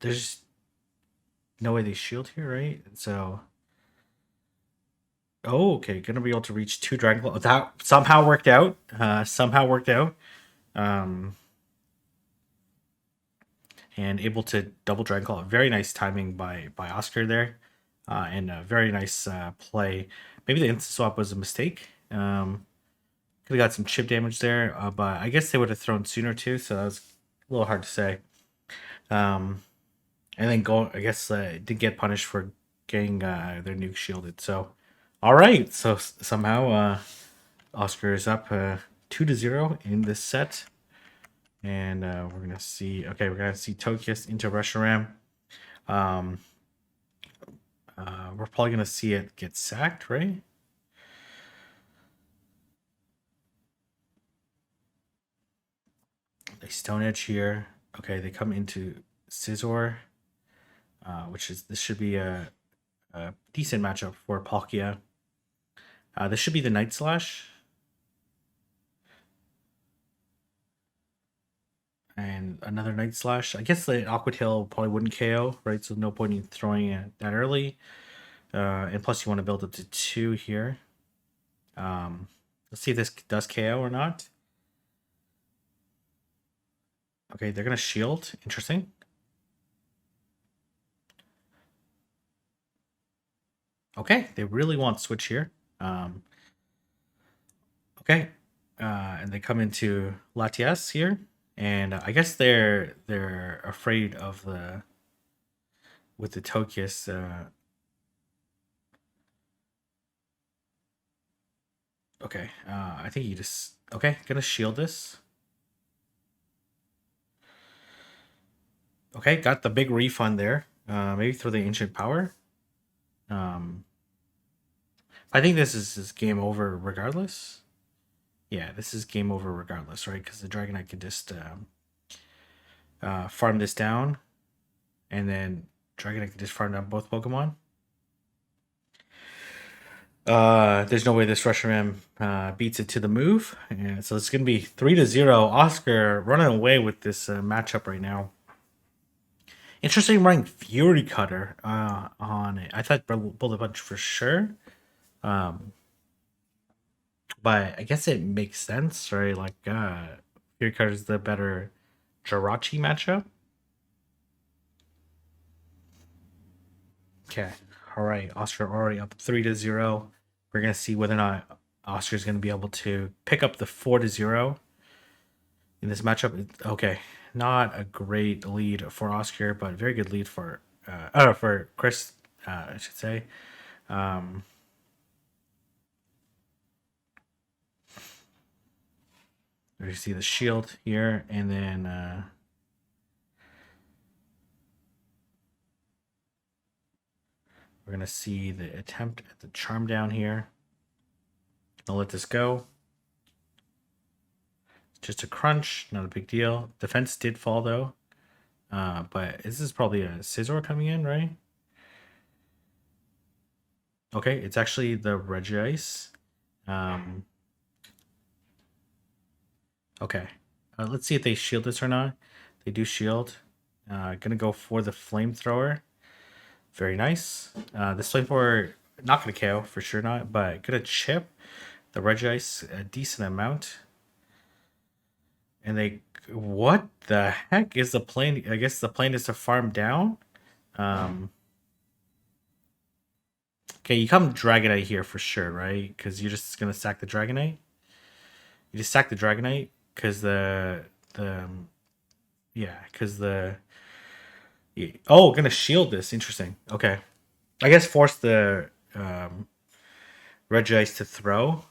there's no way they shield here, right? So, oh, okay, gonna be able to reach two Dragon Claw. That somehow worked out. Somehow worked out. Um, and able to double Dragon Claw. Very nice timing by Oscar there, and a very nice play. Maybe the instant swap was a mistake. Could have got some chip damage there, but I guess they would have thrown sooner too. So that was a little hard to say. Um, and then go. I guess did get punished for getting their nuke shielded. So, all right. So somehow Oscar is up 2-0 in this set. And we're gonna see. Okay, we're gonna see Tokius into Reshiram. Um, we're probably gonna see it get sacked, right? They Stone Edge here. Okay, they come into Scizor, which is this should be a decent matchup for Palkia. This should be the Night Slash. And another Night Slash. I guess the Aqua Tail probably wouldn't KO, right? So no point in throwing it that early. And plus, you want to build up to 2 here. Let's see if this does KO or not. Okay, they're gonna shield. Interesting. Okay, they really want switch here. Okay, and they come into Latias here, and I guess they're afraid of the with the Tokius. Okay, I think you just okay. Gonna shield this. Okay, got the big refund there. Maybe throw the ancient power. Um, I think this is game over regardless. Yeah, this is game over regardless, right? Because the Dragonite can just farm this down, and then Dragonite can just farm down both Pokemon. There's no way this Reshiram beats it to the move, and so it's gonna be 3-0. Oscar running away with this matchup right now. Interesting running Fury Cutter on it. I thought Bullet Punch for sure. Um, but I guess it makes sense, right? Like Fury Cutter is the better Jirachi matchup. Okay, all right. Oscar already up 3-0. We're gonna see whether or not Oscar's gonna be able to pick up the 4-0 in this matchup. Okay, not a great lead for Oscar, but very good lead for Chris, I should say. Um, you see the shield here, and then we're gonna see the attempt at the charm down here. I'll let this go. Just a crunch, not a big deal. Defense did fall though. But this is probably a Scizor coming in, right? Okay, it's actually the Regice. Um, okay. Let's see if they shield this or not. They do shield. Gonna go for the flamethrower. Very nice. This flamethrower not gonna KO for sure, not, but gonna chip the Regice a decent amount. And they, what the heck is the plan? I guess the plan is to farm down. Okay, you come Dragonite here for sure, right? Because you're just gonna sack the Dragonite. You just sack the Dragonite because the yeah, because the oh, gonna shield this. Interesting. Okay, I guess force the Regice to throw.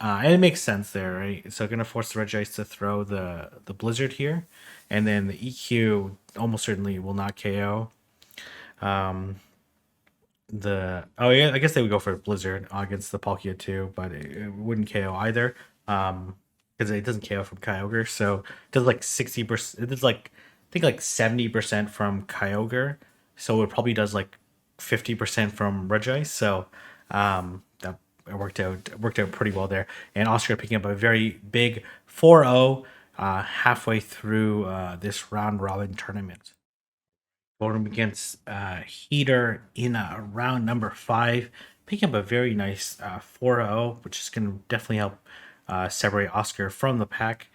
And it makes sense there, right? So gonna force the Regice to throw the Blizzard here, and then the EQ almost certainly will not KO. The oh yeah, I guess they would go for Blizzard against the Palkia too, but it wouldn't KO either. Because it doesn't KO from Kyogre, so it does like 60%. It does like I think like 70% from Kyogre, so it probably does like 50% from Regice. So that it worked out pretty well there. And Oscar picking up a very big 4-0 halfway through this round robin tournament. Going against Heater in round number 5, picking up a very nice 4-0, which is going to definitely help separate Oscar from the pack.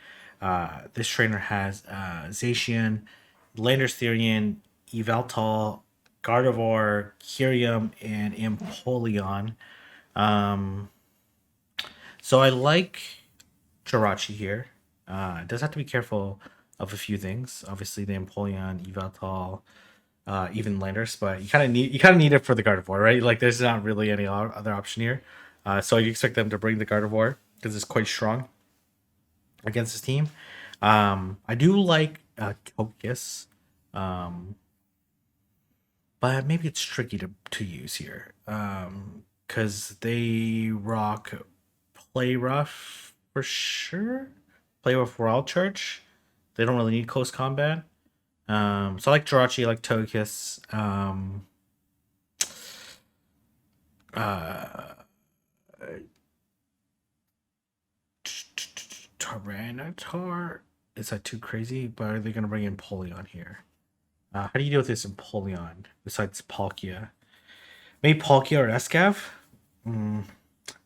This trainer has Zacian, Landers Yveltal, Gardevoir, Kyurem, and Empoleon. So I like Jirachi here. Does have to be careful of a few things. Obviously, the Empoleon, Yveltal, even Landers, but you kind of need it for the Gardevoir, right? Like, there's not really any other option here. So you expect them to bring the Gardevoir because it's quite strong against this team. I do like Togekiss, but maybe it's tricky to use here because they rock Play Rough for sure. Play Rough Wild Charge. They don't really need close combat. So I like Jirachi, I like Togekiss. Uh, Tyranitar. Is that too crazy? But are they gonna bring in Polion here? How do you deal with this in Polion besides Palkia? Maybe Palkia or Escav?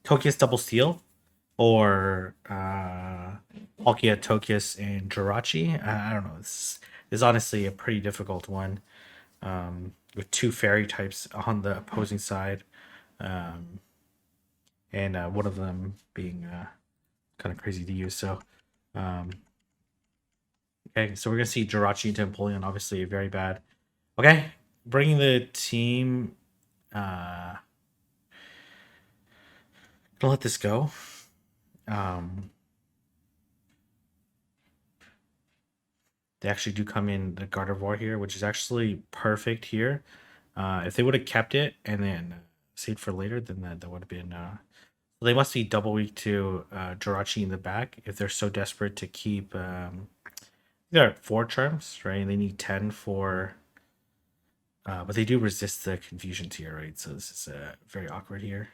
Tokias double steal? Or Palkia, Tokias, and Jirachi? I don't know. This is honestly a pretty difficult one. With 2 fairy types on the opposing side. And one of them being kind of crazy to use. So, okay, so we're gonna see Jirachi into Empoleon, obviously very bad. Okay, bringing the team. Gonna let this go. They actually do come in the Gardevoir here, which is actually perfect here. If they would have kept it and then saved for later, then that would have been. They must be double weak to Jirachi in the back if they're so desperate to keep. There are 4 charms, right? They need 10 for. But they do resist the confusions here, right? So this is very awkward here.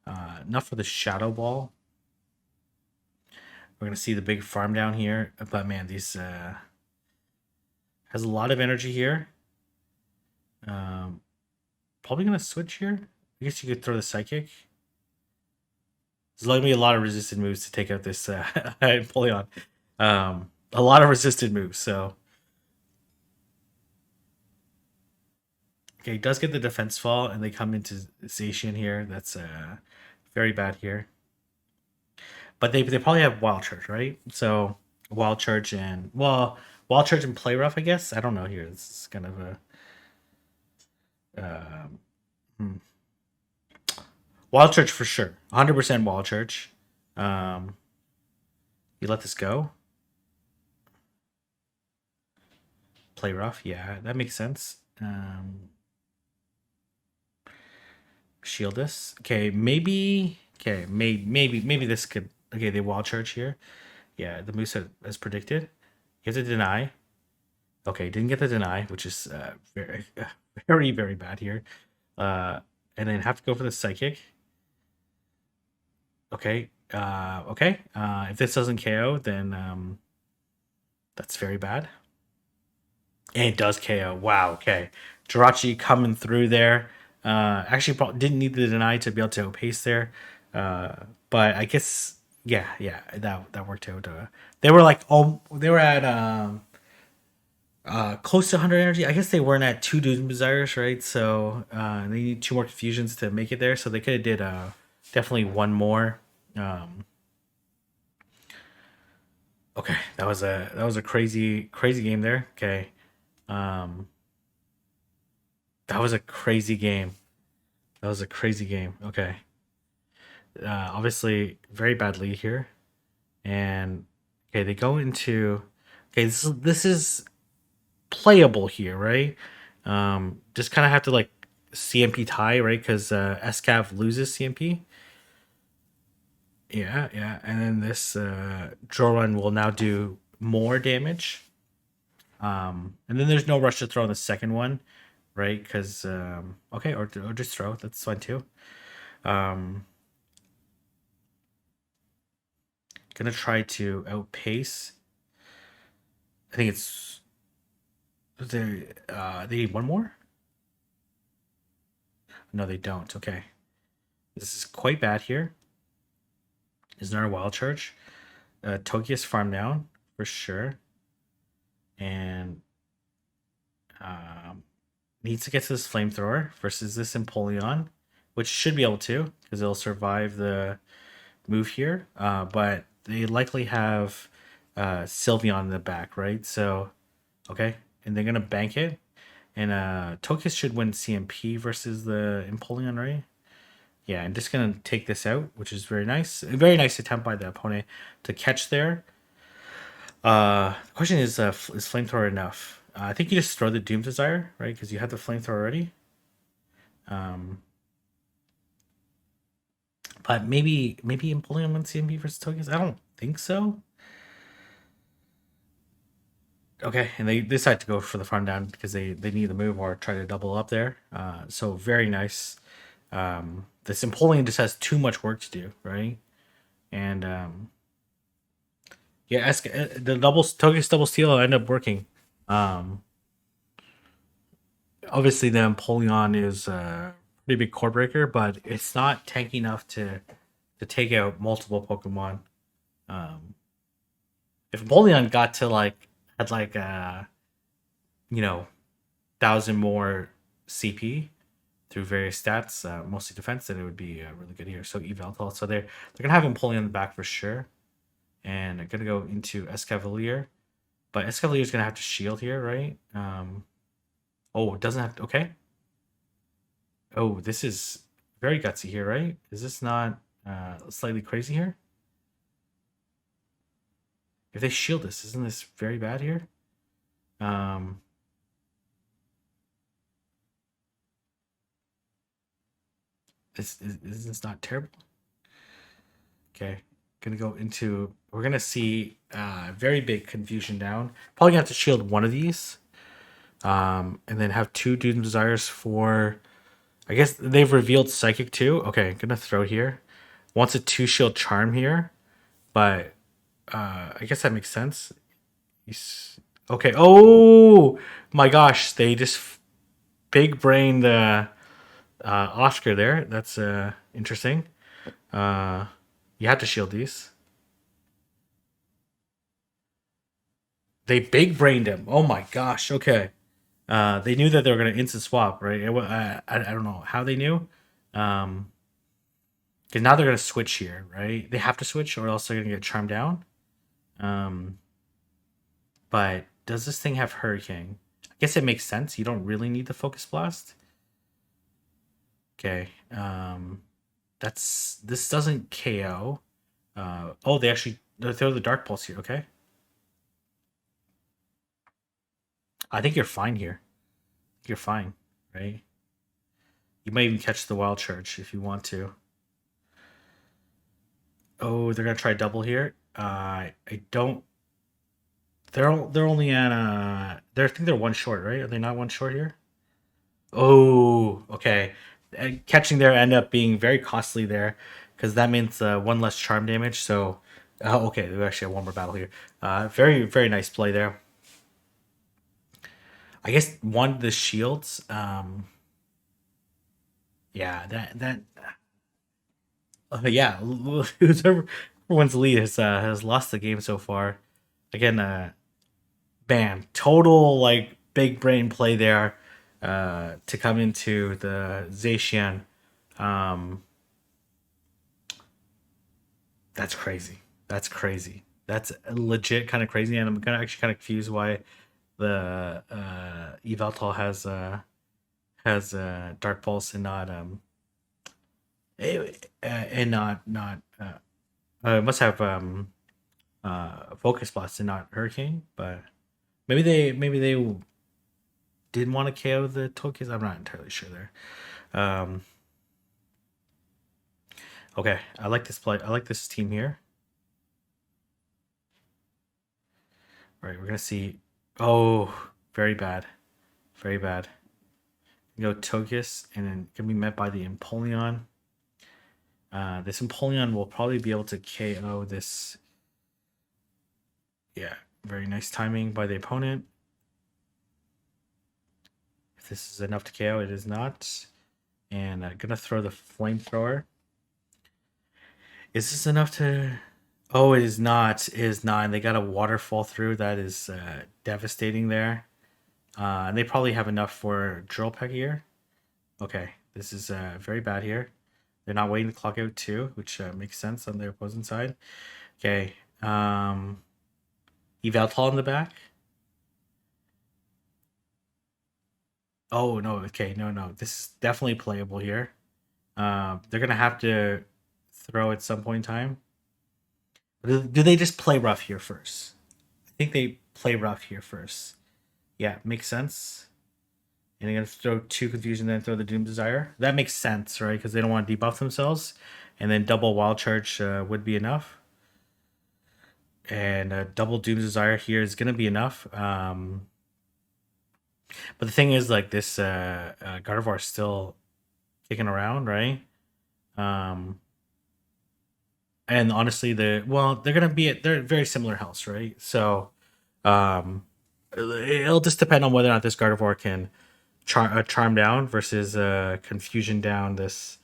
Not for the Shadow Ball. We're gonna see the big farm down here, but man, these has a lot of energy here. Probably gonna switch here. I guess you could throw the Psychic. There's going to be a lot of resisted moves to take out this Empoleon. A lot of resisted moves, so. Okay, he does get the defense fall, and they come into Zacian here. That's very bad here. But they probably have Wild Charge, right? So Wild Charge and Wild Charge and Play Rough, I guess. I don't know here. This is kind of a Wild Charge for sure. 100% Wild Charge. You let this go. Play Rough, yeah, that makes sense. Shield this. Okay, maybe. Okay, maybe this could Okay, they wild charge here. Yeah, the moose as predicted. You have to deny. Okay, didn't get the deny, which is very, very, very bad here. Uh, and then have to go for the psychic. Okay. Okay. If this doesn't KO, then that's very bad. And it does KO. Wow. Okay. Jirachi coming through there. Actually, probably didn't need the deny to be able to outpace there. But I guess, yeah, that worked out. They were like, oh, they were at close to 100 energy. I guess they weren't at two Doom Desires, right? So they need two more confusions to make it there. So they could have did definitely one more. Um, okay, that was a crazy game there. Okay, um, that was a crazy game. That was a crazy game. Okay, obviously very bad lead here, and okay, they go into okay. This is playable here, right? Just kind of have to like CMP tie, right? Because SCAV loses CMP. Yeah, and then this Joran will now do more damage. And then there's no rush to throw on the second one, right? Because okay, or just throw. That's fine too. Um, gonna try to outpace. I think it's they need one more. No, they don't. Okay, this is quite bad here. Is there a wild charge? Tokia's farm down for sure, and um, needs to get to this flamethrower versus this Empoleon, which should be able to because it'll survive the move here. But they likely have Sylveon in the back, right? So okay, and they're gonna bank it, and Tokias should win CMP versus the Empoleon, right? Yeah, I'm just gonna take this out, which is very nice. A very nice attempt by the opponent to catch there. The question is flamethrower enough? I think you just throw the Doom Desire, right? Because you have the flamethrower already. Um, but maybe Empoleon wins CMP versus Togekiss. I don't think so. Okay, and they decide to go for the farm down because they need the move or try to double up there. So very nice. This Empoleon just has too much work to do, right? And yeah, the double Togekiss double steal end up working. Um, Obviously the Empoleon is a pretty big core breaker, but it's not tanky enough to take out multiple Pokemon. Um, if Empoleon got to like had like you know 1,000 more CP through various stats, mostly defense, then it would be really good here. So Eveltal, so they're gonna have Empoleon in the back for sure, and they're gonna go into Escavalier, but Escavalier is gonna have to shield here, right? Oh, it doesn't have to, okay. Oh, this is very gutsy here, right? Is this not slightly crazy here? If they shield this, isn't this very bad here? Um, is this not terrible? Okay, gonna go into. We're gonna see very big confusion down. Probably gonna have to shield one of these, and then have two Doom Desires for. I guess they've revealed Psychic too. Okay, gonna throw here. Wants a two shield Charm here, but I guess that makes sense. Okay. Oh my gosh, they just big brained Oscar there. That's interesting. Uh, you have to shield these. They big brained him. Oh my gosh. Okay. They knew that they were going to instant swap, right? I don't know how they knew. Um, because now they're going to switch here, right? They have to switch, or else they're going to get charmed down. Um, but does this thing have Hurricane? I guess it makes sense. You don't really need the Focus Blast. Okay. This doesn't KO. Oh, they throw the Dark Pulse here. Okay. I think you're fine here. You're fine, right? You might even catch the Wild Charge if you want to. Oh, they're gonna try double here. I don't. They're only at I think they're one short, right? Are they not one short here? Oh, okay. And catching there end up being very costly there, because that means one less charm damage. So, okay, we actually have one more battle here. Very nice play there. I guess one the shields. Yeah, yeah. Whoever everyone's lead has lost the game so far. Again, bam, total like big brain play there to come into the Zacian. Um, that's crazy. That's crazy. That's legit kind of crazy, and I'm kind of actually kind of confused why the Evaltal has Dark Pulse and not and not must have Focus Blast and not Hurricane, but maybe they didn't want to KO the Tokens. I'm not entirely sure there. Um, okay, I like this play. I like this team here. All right, we're gonna see. Oh, very bad, very bad. Go Togekiss, and then gonna be met by the Empoleon. This Empoleon will probably be able to KO this. Yeah, very nice timing by the opponent. If this is enough to KO, it is not. And gonna throw the flamethrower. Is this enough to? Oh, it is not. It is not. And they got a waterfall through. That is devastating there. And they probably have enough for drill peck here. Okay, this is very bad here. They're not waiting to clock out too, which makes sense on their opposing side. Okay, Evaltal in the back. Oh no, okay, no. This is definitely playable here. They're gonna have to throw at some point in time. Do they just play rough here first? I think they play rough here first. Yeah, makes sense. And they're gonna throw two confusion, then throw the Doom Desire. That makes sense, right? Because they don't want to debuff themselves, and then double Wild Charge would be enough. And double Doom Desire here is gonna be enough. But the thing is, like this Gardevoir is still kicking around, right? Um, and honestly, they're gonna be they're very similar health, right? So um, it'll just depend on whether or not this Gardevoir can charm down versus confusion down. This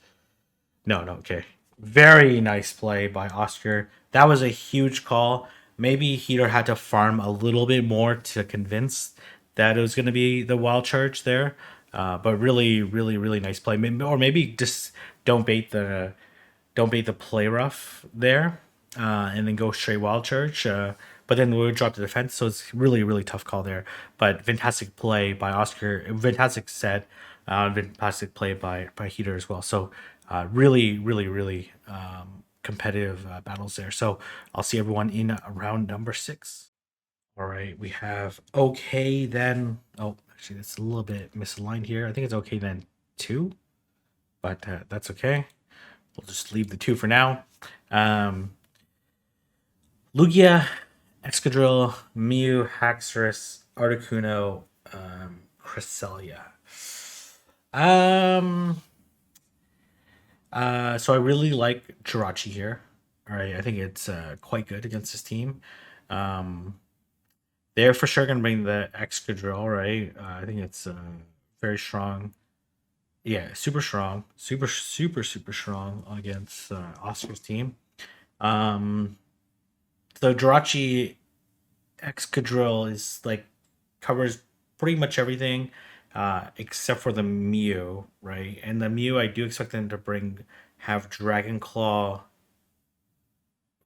no, okay, very nice play by Oscar. That was a huge call. Maybe Heater had to farm a little bit more to convince that it was going to be the wild charge there. But really nice play. Or maybe just don't bait the don't bait the play rough there, and then go straight wild charge. But then we'll drop the defense, so it's really tough call there. But fantastic play by Oscar, fantastic set, fantastic play by Heater as well. So really competitive battles there. So I'll see everyone in round number 6. All right, we have okay then. Oh, actually, that's a little bit misaligned here. I think it's okay then 2, but that's okay. We'll just leave the 2 for now. Lugia, Excadrill, Mew, Haxorus, Articuno, Cresselia. Um, so I really like Jirachi here. All right, I think it's quite good against this team. Um, they're for sure gonna bring the Excadrill, right? I think it's very strong. Yeah, super strong, super strong against Oscar's team. Um, the Jirachi Excadrill is like covers pretty much everything except for the Mew, right? And the Mew, I do expect them to have Dragon Claw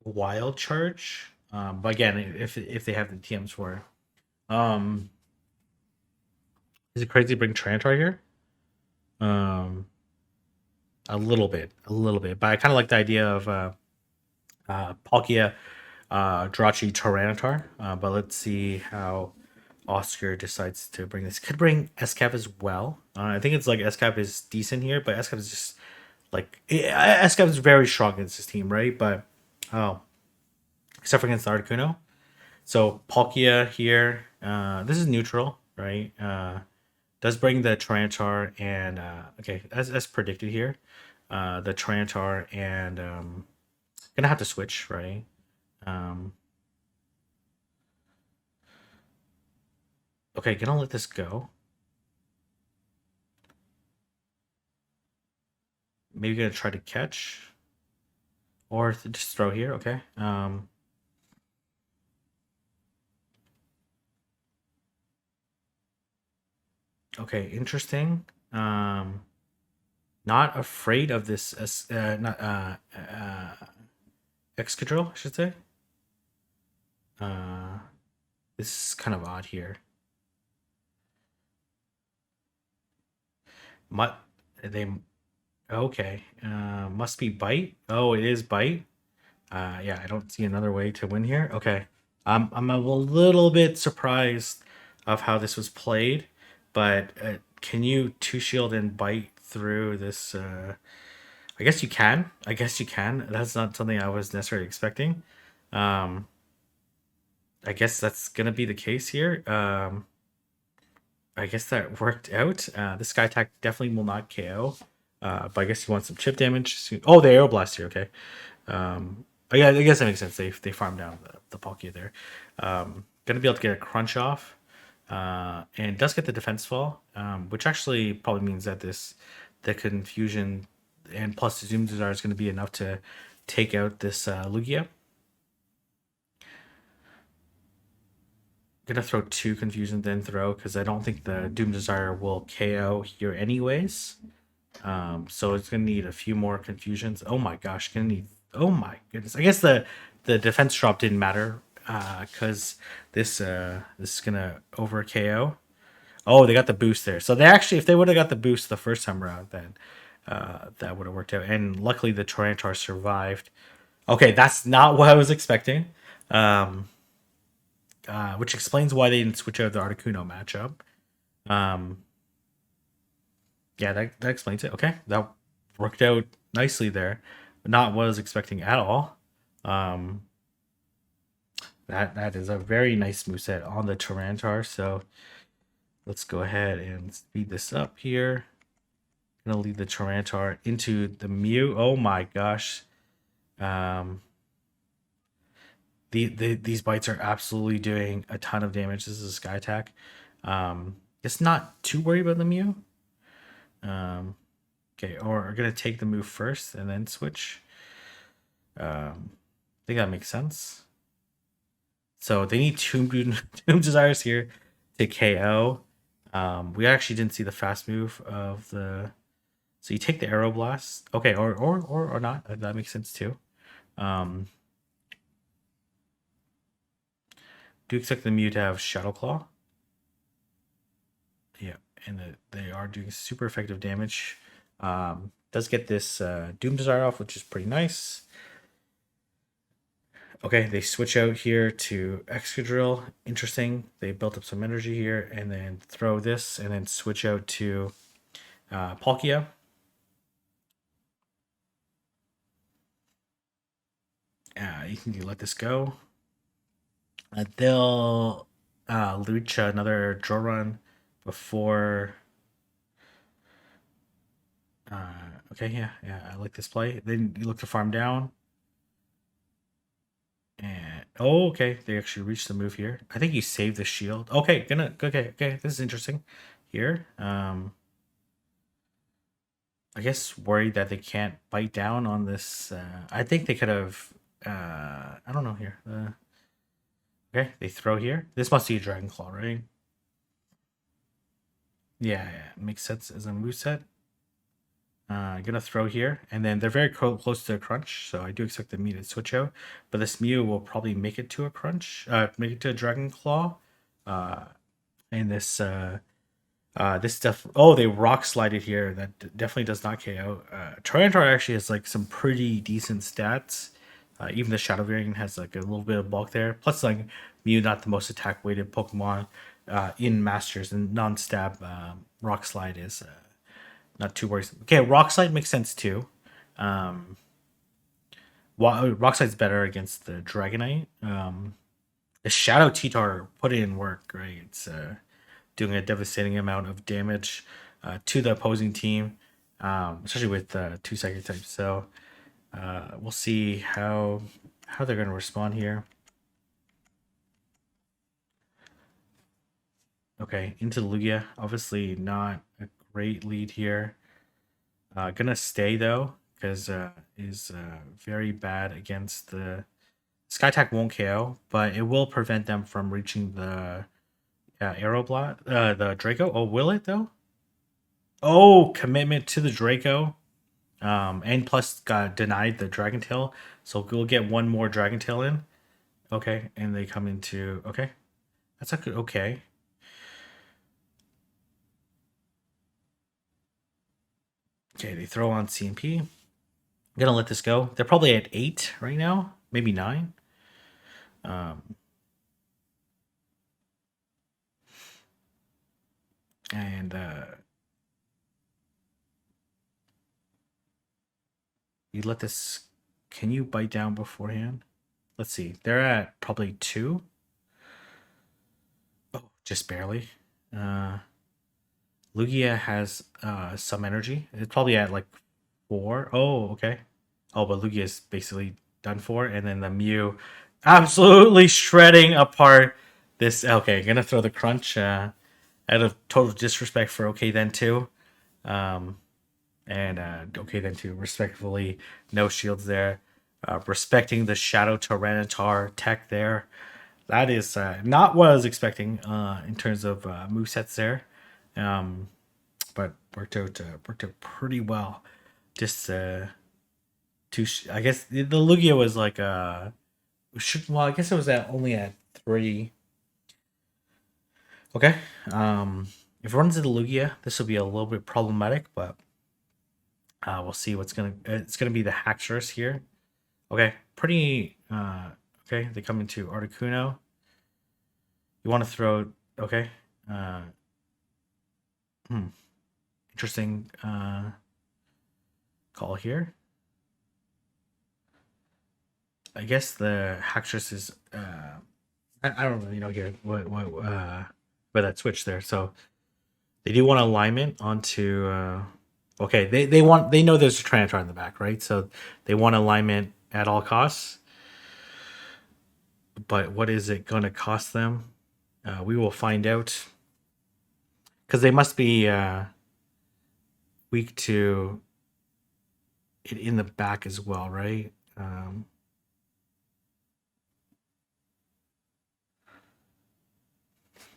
Wild Charge. But again, if they have the TMs for it. Is it crazy to bring Trantar here? Um, a little bit. But I kind of like the idea of Palkia, Jirachi, Tyranitar. But let's see how Oscar decides to bring this. Could bring SCAP as well. I think it's like SCAP is decent here, but SCAP is just like SCAP is very strong against this team, right? But Oh, except for against Articuno. So Palkia here. This is neutral, right? Does bring the Tyranitar and okay, as predicted here, the Tyranitar and gonna have to switch, right? Um, okay, gonna let this go. Maybe gonna try to catch or just throw here. Okay. Okay, interesting. Not afraid of this. Not Excadrill, I should say. Uh, this is kind of odd here. Mut they okay. Must be bite. Oh, it is bite. Yeah, I don't see another way to win here. Okay. I'm a little bit surprised of how this was played, but can you two shield and bite through this? I guess you can. I guess you can. That's not something I was necessarily expecting. Um, I guess that's gonna be the case here. I guess that worked out. This Sky Attack definitely will not KO. But I guess you want some chip damage. Oh, the Aeroblast here. Okay. Yeah, I guess that makes sense. They farm down the Palkia there. Gonna be able to get a crunch off, and does get the defense fall, which actually probably means that the confusion and plus the Zoom Desire is going to be enough to take out this Lugia. Gonna throw two confusion then throw because I don't think the Doom Desire will KO here anyways. So it's gonna need a few more confusions. Oh my gosh, gonna need. Oh my goodness. I guess the defense drop didn't matter because this is gonna over KO. Oh, they got the boost there. So they actually, if they would have got the boost the first time around, then that would have worked out. And luckily, the Tyranitar survived. Okay, that's not what I was expecting, um, which explains why they didn't switch out the Articuno matchup. Um, yeah, that explains it. Okay, that worked out nicely there. Not what I was expecting at all. Um, that is a very nice moveset on the Tyranitar. So let's go ahead and speed this up here. Gonna lead the Tyranitar into the Mew. Oh my gosh. Um, these bites are absolutely doing a ton of damage. This is a Sky Attack. It's not too worried about the Mew. Okay, or we're gonna take the move first and then switch. I think that makes sense. So they need Tomb Desires here to KO. We actually didn't see the fast move of the. So you take the Aeroblast. Okay, or not. That makes sense too. Um, do expect the Mew to have Shadow Claw. Yeah, and they are doing super effective damage. Does get this Doom Desire off, which is pretty nice. Okay, they switch out here to Excadrill. Interesting. They built up some energy here, and then throw this, and then switch out to Palkia. You can let this go. They'll Lucha another draw run before. Okay, yeah, I like this play. Then you look to farm down. And oh, okay, they actually reached the move here. I think you saved the shield. Okay, okay. This is interesting. Here, I guess worried that they can't bite down on this. I think they could have. I don't know here. Okay, they throw here. This must be a Dragon Claw, right? Yeah, makes sense as a moveset. Gonna throw here, and then they're very close to a crunch, so I do expect the Mew to switch out. But this Mew will probably make it to a crunch, make it to a Dragon Claw, and this stuff. Oh, they rock slided here. That definitely does not KO. Tyranitar actually has like some pretty decent stats. Even the Shadow variant has like a little bit of bulk there. Plus, like Mew, not the most attack weighted Pokemon in Masters, and non-stab Rock Slide is not too worrisome. Okay, Rock Slide makes sense too. Um, Rock Slide's better against the Dragonite. The Shadow T-Tar put in work, right? It's doing a devastating amount of damage to the opposing team, especially with two psychic types. So we'll see how they're going to respond here. Okay, into Lugia. Obviously not a great lead here. Gonna stay though, because is very bad against the Sky Attack won't KO, but it will prevent them from reaching the Aeroblast, the Draco. Oh, will it though? Oh, commitment to the Draco. And plus got denied the Dragon Tail, so we'll get one more Dragon Tail in. Okay, and they come into okay. That's a good okay. Okay, they throw on CMP. I'm gonna let this go. They're probably at 8 right now, maybe 9. Um, and you let this. Can you bite down beforehand? Let's see. They're at probably 2. Oh, just barely. Lugia has some energy. It's probably at like 4. Oh, okay. Oh, but Lugia is basically done for, and then the Mew absolutely shredding apart this. Okay, gonna throw the crunch out of total disrespect for okay then too, um, and okay then too. Respectfully, no shields there. Respecting the Shadow Tyranitar tech there. That is not what I was expecting in terms of movesets there. Um, but worked out pretty well. Just I guess the Lugia was like well, I guess it was at only at 3. Okay. If it runs into Lugia, this will be a little bit problematic, but we'll see what's gonna. It's gonna be the Haxorus here. Okay, pretty. Okay, they come into Articuno. You want to throw? Okay. Uh, hmm. Interesting call here. I guess the Haxorus is. I don't really know here where that switch there. So they do want alignment onto. Okay, they know there's a Tyranitar in the back, right? So they want alignment at all costs. But what is it going to cost them? We will find out. Because they must be weak to it in the back as well, right?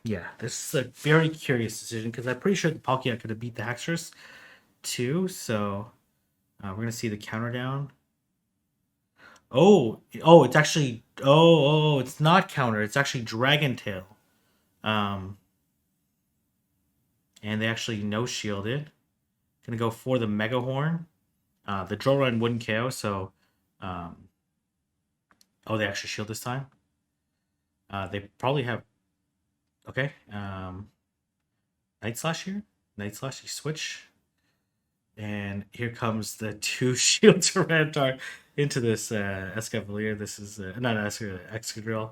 Yeah, this is a very curious decision because I'm pretty sure the Palkia could have beat the Haxorus too. So we're gonna see the counter down. Oh, it's actually it's not counter. It's actually Dragon Tail. Um, and they actually no shielded. Gonna go for the Mega Horn. The Drill Run wouldn't KO, so they actually shield this time. They probably have okay. Night Slash here. Night Slash, you switch. And here comes the 2 shield Tyranitar into this Escavalier. This is not an Excadrill.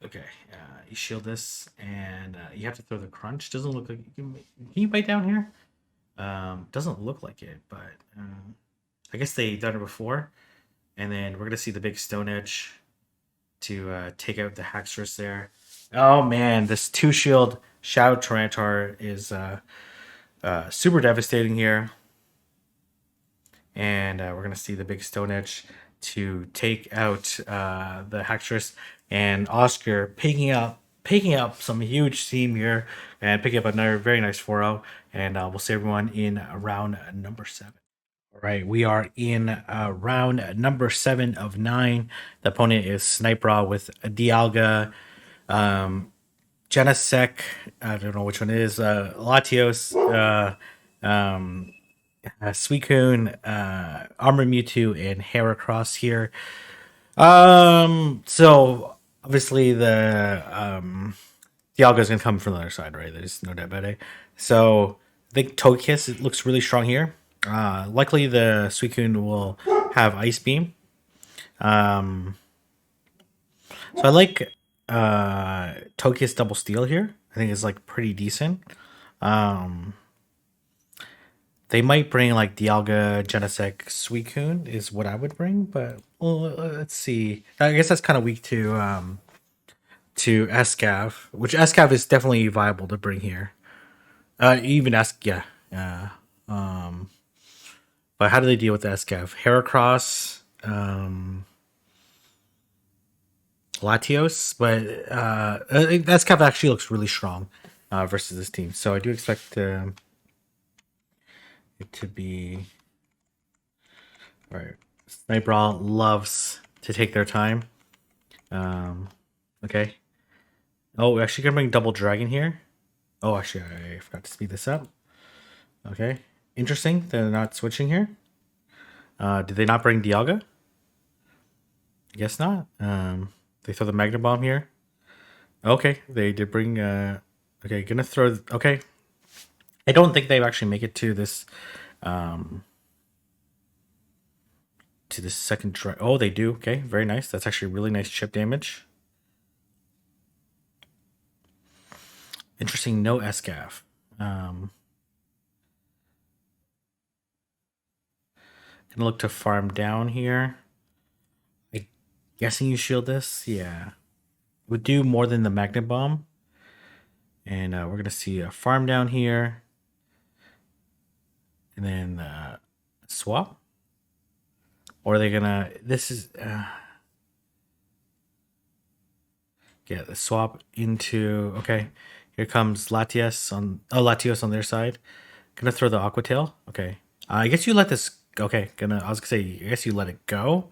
Okay, you shield this, and you have to throw the crunch. Doesn't look like can you bite down here? Doesn't look like it, but I guess they done it before. And then we're gonna see the big Stone Edge to take out the Haxorus there. Oh man, this 2 shield Shadow Tyranitar is super devastating here. And we're gonna see the big Stone Edge to take out the Haxorus, and Oscar picking up some huge team here and picking up another very nice 4-0. And we'll see everyone in round number 7. All right, we are in round number 7 of 9. The opponent is Sniper with Dialga, Genesect, I don't know which one it is, Latios, Suicune, Armor Mewtwo, and Heracross here. So obviously the Dialga's gonna come from the other side, right? There's no doubt about it. So I think Togekiss, it looks really strong here. Likely the Suicune will have Ice Beam. Um, so I like Togekiss Double Steel here. I think it's like pretty decent. Um, they might bring like Dialga, Genesect, Suicune is what I would bring, but well, let's see. I guess that's kind of weak to Escav, which Escav is definitely viable to bring here. Even Esk, yeah, yeah. But how do they deal with the Escav? Heracross, Latios, but Escav actually looks really strong versus this team. So I do expect it to be. All right. Sniper loves to take their time. Okay. Oh, we're actually gonna bring Double Dragon here. Oh, actually, I forgot to speed this up. Okay. Interesting. They're not switching here. Did they not bring Dialga? I guess not. They throw the Magna Bomb here. Okay, they did bring. Okay, gonna throw. Okay, I don't think they actually make it to this second try. Oh, they do. Okay, very nice. That's actually really nice chip damage. Interesting. No SCAF. Gonna look to farm down here. I guessing you shield this. Yeah, would do more than the Magnet Bomb. And we're gonna see a farm down here, and then swap. Or are they gonna? This is yeah. The swap into okay. Here comes Latios on their side. Gonna throw the Aqua Tail. Okay. I guess you let this. Okay. I was gonna say. I guess you let it go,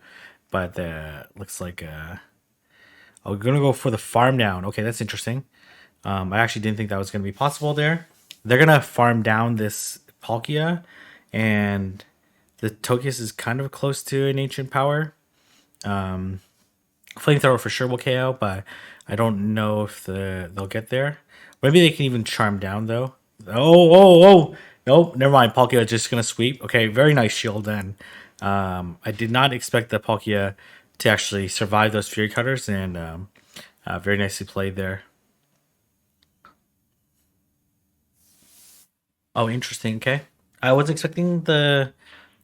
but looks like we're gonna go for the farm down. Okay, that's interesting. I actually didn't think that was gonna be possible there. They're gonna farm down this Palkia, and the Togekiss is kind of close to an ancient power. Flamethrower for sure will KO, but I don't know if they'll get there. Maybe they can even charm down though. Oh! Nope, never mind. Palkia is just gonna sweep. Okay, very nice shield then. I did not expect the Palkia to actually survive those Fury Cutters, and very nicely played there. Oh, interesting. Okay, I was expecting the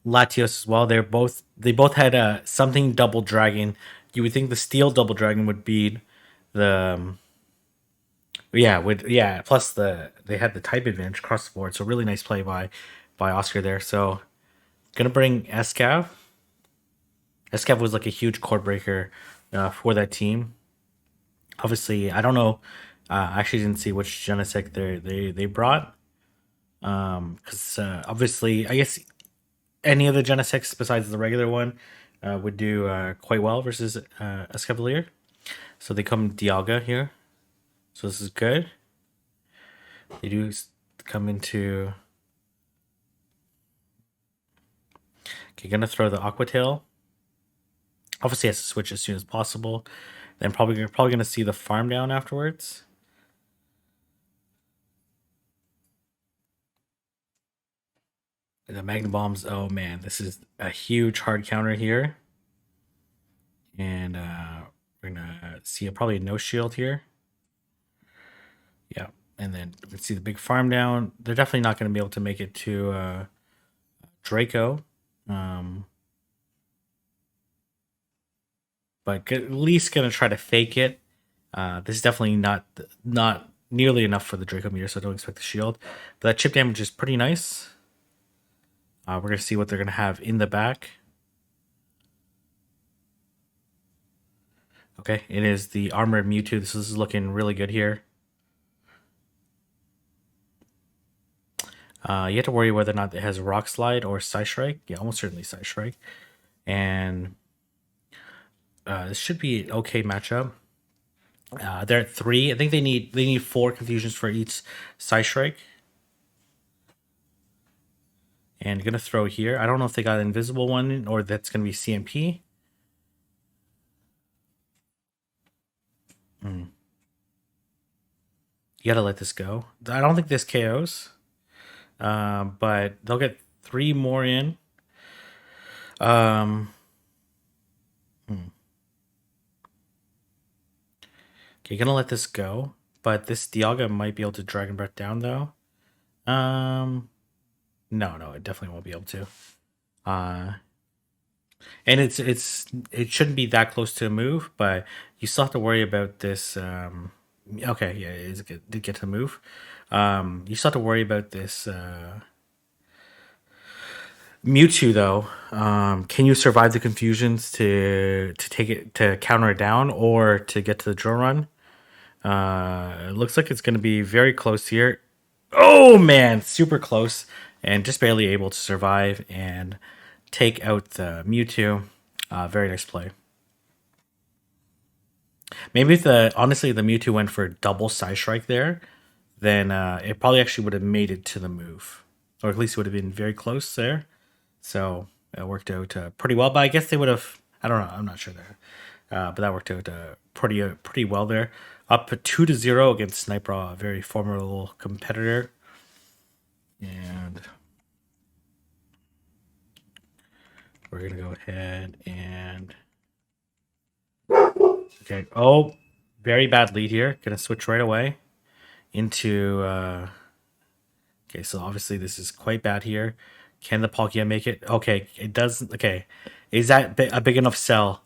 Latios as well. They both had something double dragon. You would think the steel double dragon would be the yeah would yeah. Plus they had the type advantage across the board. So really nice play by Oscar there. So gonna bring Escav. Escav was like a huge core breaker for that team. Obviously, I don't know. I actually didn't see which Genesect they brought. Because obviously, I guess any of the Genesects besides the regular one would do quite well versus Escavalier. So they come Dialga here. So this is good. They do come into. Okay, gonna throw the Aqua Tail. Obviously, has to switch as soon as possible. Then probably gonna see the farm down afterwards. The Magna Bombs. Oh man, this is a huge hard counter here. And we're gonna see probably a no shield here. Yeah, and then we can see the big farm down. They're definitely not going to be able to make it to Draco, but at least going to try to fake it. This is definitely not nearly enough for the Draco meter, so don't expect the shield. But that chip damage is pretty nice. We're going to see what they're going to have in the back. Okay, it is the Armored Mewtwo. This is looking really good here. You have to worry whether or not it has Rock Slide or Psystrike. Yeah, almost certainly Psystrike. And this should be an okay matchup. They're at 3. I think they need 4 confusions for each Psystrike. And gonna throw here. I don't know if they got an invisible one or that's gonna be CMP. You gotta let this go. I don't think this KOs, but they'll get 3 more in. Um, hmm. Okay, you're gonna let this go, but this Dialga might be able to Dragon Breath down though. No, it definitely won't be able to. Uh, and it shouldn't be that close to a move, but you still have to worry about this. Okay, yeah, it did get to the move. You still have to worry about this Mewtwo though. Can you survive the confusions to take it to counter it down or to get to the drill run? It looks like it's going to be very close here. Oh man, super close, and just barely able to survive and take out the Mewtwo. Very nice play. Maybe if honestly the Mewtwo went for double side strike there, then it probably actually would have made it to the move, or at least it would have been very close there. So it worked out pretty well. But I guess they would have. I don't know. I'm not sure there, but that worked out pretty well there. Up 2-0 against Sniper, a very formidable competitor, and we're gonna go ahead and okay. Oh, very bad lead here. Gonna switch right away into. Okay, so obviously this is quite bad here. Can the Palkia make it? Okay, it doesn't. Okay, is that a big enough cell?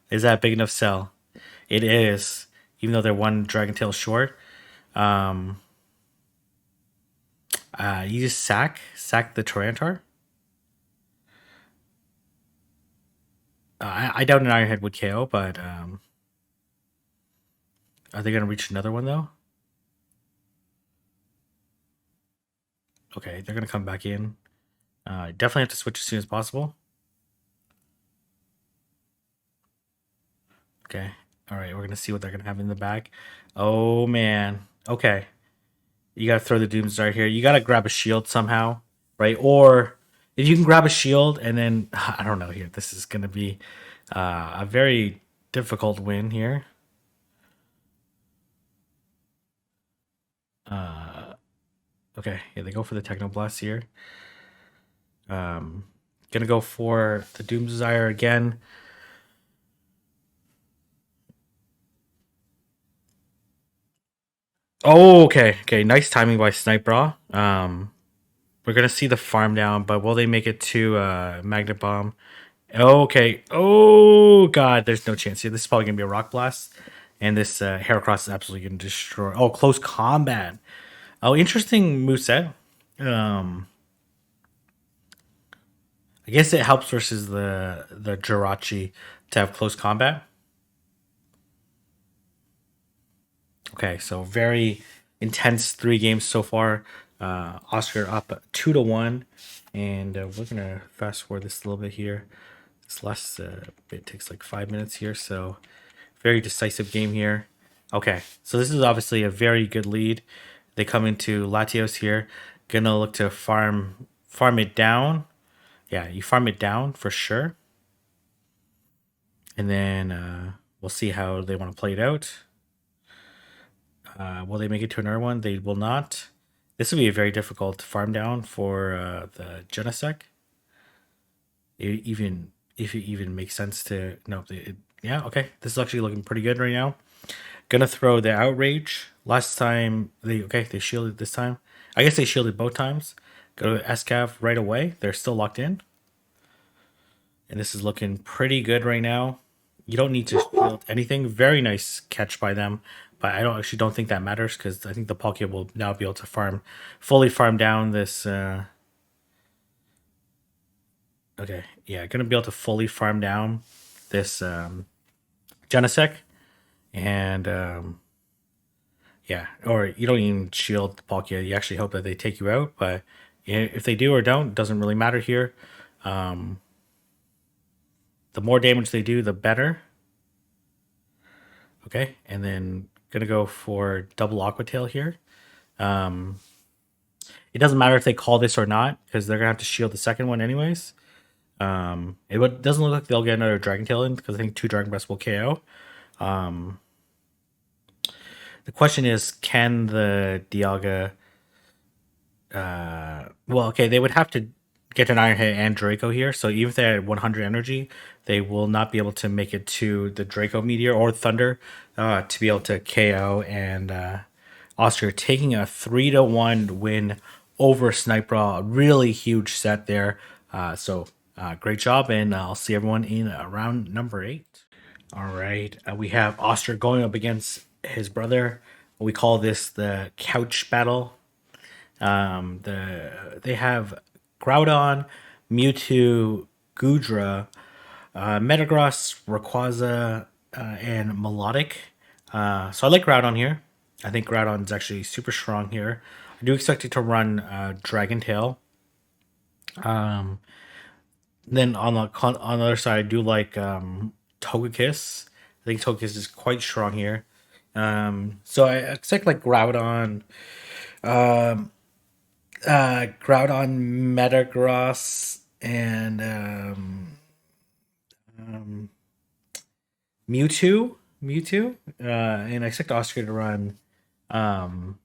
Is that a big enough cell? It is, even though they're one Dragon Tail short. Um, you just sack the Tyranitar. I doubt an Ironhead would KO, but are they gonna reach another one though? Okay, they're gonna come back in. Definitely have to switch as soon as possible. Okay. All right, we're gonna see what they're gonna have in the bag. Oh man. Okay. You gotta throw the Doomsday here. You gotta grab a shield somehow, right? Or if you can grab a shield and then I don't know here. This is gonna be a very difficult win here. Okay, yeah, they go for the Technoblast here. Gonna go for the Doom Desire again. Oh, okay, nice timing by Sniper. We're gonna see the farm down, but will they make it to Magnet Bomb? Okay. Oh god, there's no chance here. This is probably gonna be a Rock Blast, and this Heracross is absolutely gonna destroy. Oh, close combat. Oh, interesting moveset. Um, I guess it helps versus the Jirachi to have close combat. Okay, so very intense 3 games so far. Oscar up 2-1, and we're gonna fast forward this a little bit here. This last bit takes like 5 minutes here, so very decisive game here. Okay, so this is obviously a very good lead. They come into Latios here, gonna look to farm it down. Yeah, you farm it down for sure, and then we'll see how they want to play it out. Will they make it to another one? They will not. This will be a very difficult farm down for the Genesect. Even if it even makes sense to no, yeah, okay. This is actually looking pretty good right now. Gonna throw the outrage. Last time they shielded this time. I guess they shielded both times. Go to Escav right away. They're still locked in, and this is looking pretty good right now. You don't need to shield anything. Very nice catch by them, but I don't think that matters because I think the Palkia will now be able to fully farm down this. Okay, yeah, gonna be able to fully farm down this Genesect, and yeah, or you don't even shield the Palkia. You actually hope that they take you out, but if they do or don't, doesn't really matter here. The more damage they do, the better. Okay, and then gonna go for double Aqua Tail here. It doesn't matter if they call this or not because they're gonna have to shield the second one anyways. It doesn't look like they'll get another Dragon Tail in because I think 2 Dragon Breaths will KO. The question is, can the Dialga? Well, okay, they would have to get an Iron Head and Draco here. So even if they had 100 energy, they will not be able to make it to the Draco Meteor or Thunder to be able to KO and Oscar taking a 3-1 win over Sniper. A really huge set there. Great job, and I'll see everyone in round number 8. All right, we have Oster going up against his brother. We call this the couch battle. They have Groudon, Mewtwo, Gudra, Metagross, Rayquaza, and Melodic. So I like Groudon here. I think Groudon is actually super strong here. I do expect it to run Dragon Tail. Then on the other side, I do like Togekiss. I think Togekiss is quite strong here. So I expect like Groudon, Metagross, and Mewtwo, and I expect Oscar to run um,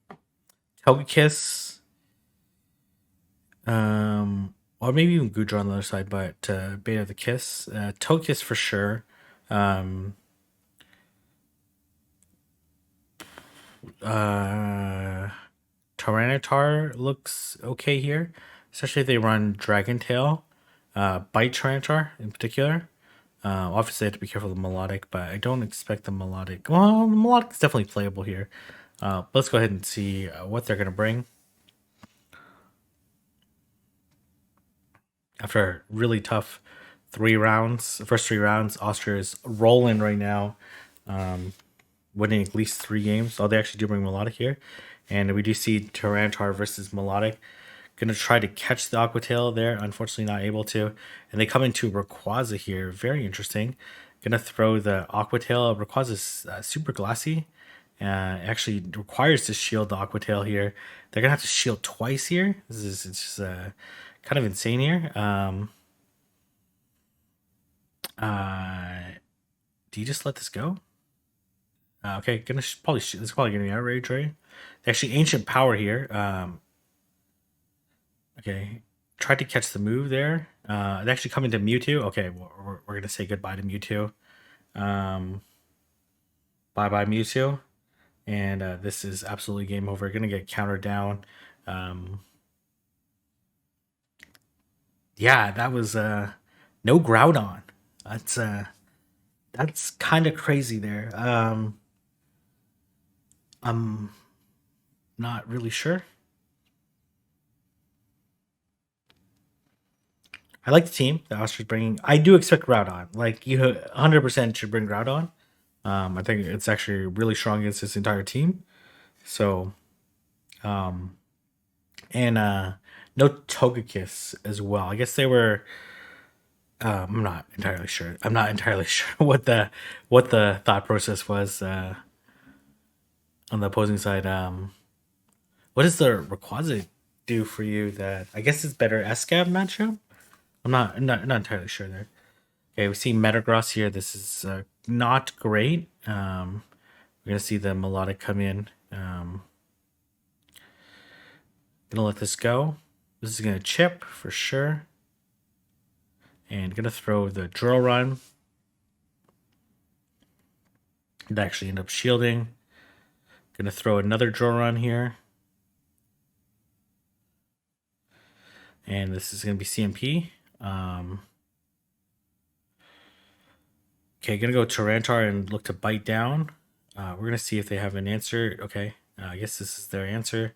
Togekiss, or maybe even Goodra on the other side, but Beta the Kiss, Togekiss for sure. Um, uh, Tyranitar looks okay here, especially if they run Dragon Tail, Bite Tyranitar in particular. Obviously, I have to be careful of the Melodic, but I don't expect the Melodic. Well, the Melodic is definitely playable here. Let's go ahead and see what they're going to bring. After a really tough 3 rounds, the first 3 rounds, Austria is rolling right now, winning at least 3 games. Oh, they actually do bring Melodic here. And we do see Tyranitar versus Melodic. Gonna try to catch the Aquatail there. Unfortunately, not able to. And they come into Rayquaza here. Very interesting. Gonna throw the Aquatail. Rayquaza is super glassy. Actually requires to shield the Aquatail here. They're gonna have to shield twice here. This is it's just kind of insane here. Do you just let this go? Okay, probably this is probably gonna be outrage, right? Actually, ancient power here. Okay, tried to catch the move there. They actually come into Mewtwo. Okay, we're gonna say goodbye to Mewtwo. Bye bye Mewtwo, and this is absolutely game over. Gonna get countered down. Yeah, that was no Groudon. That's kind of crazy there. I'm not really sure. I like the team that Austria's bringing. I do expect Groudon. Like you, 100% should bring Groudon. I think it's actually really strong against this entire team. So, and no Togekiss as well. I guess they were. I'm not entirely sure. I'm not entirely sure what the thought process was on the opposing side. What does the Rayquaza do for you? That I guess it's better SCAB matchup. I'm not entirely sure there. Okay, we see Metagross here. This is not great. We're gonna see the Melodic come in. Gonna let this go. This is gonna chip for sure. And gonna throw the Drill Run. It actually end up shielding. Gonna throw another Drill Run here. And this is gonna be CMP. Okay, gonna go Tyranitar and look to bite down. We're gonna see if they have an answer. Okay, I guess this is their answer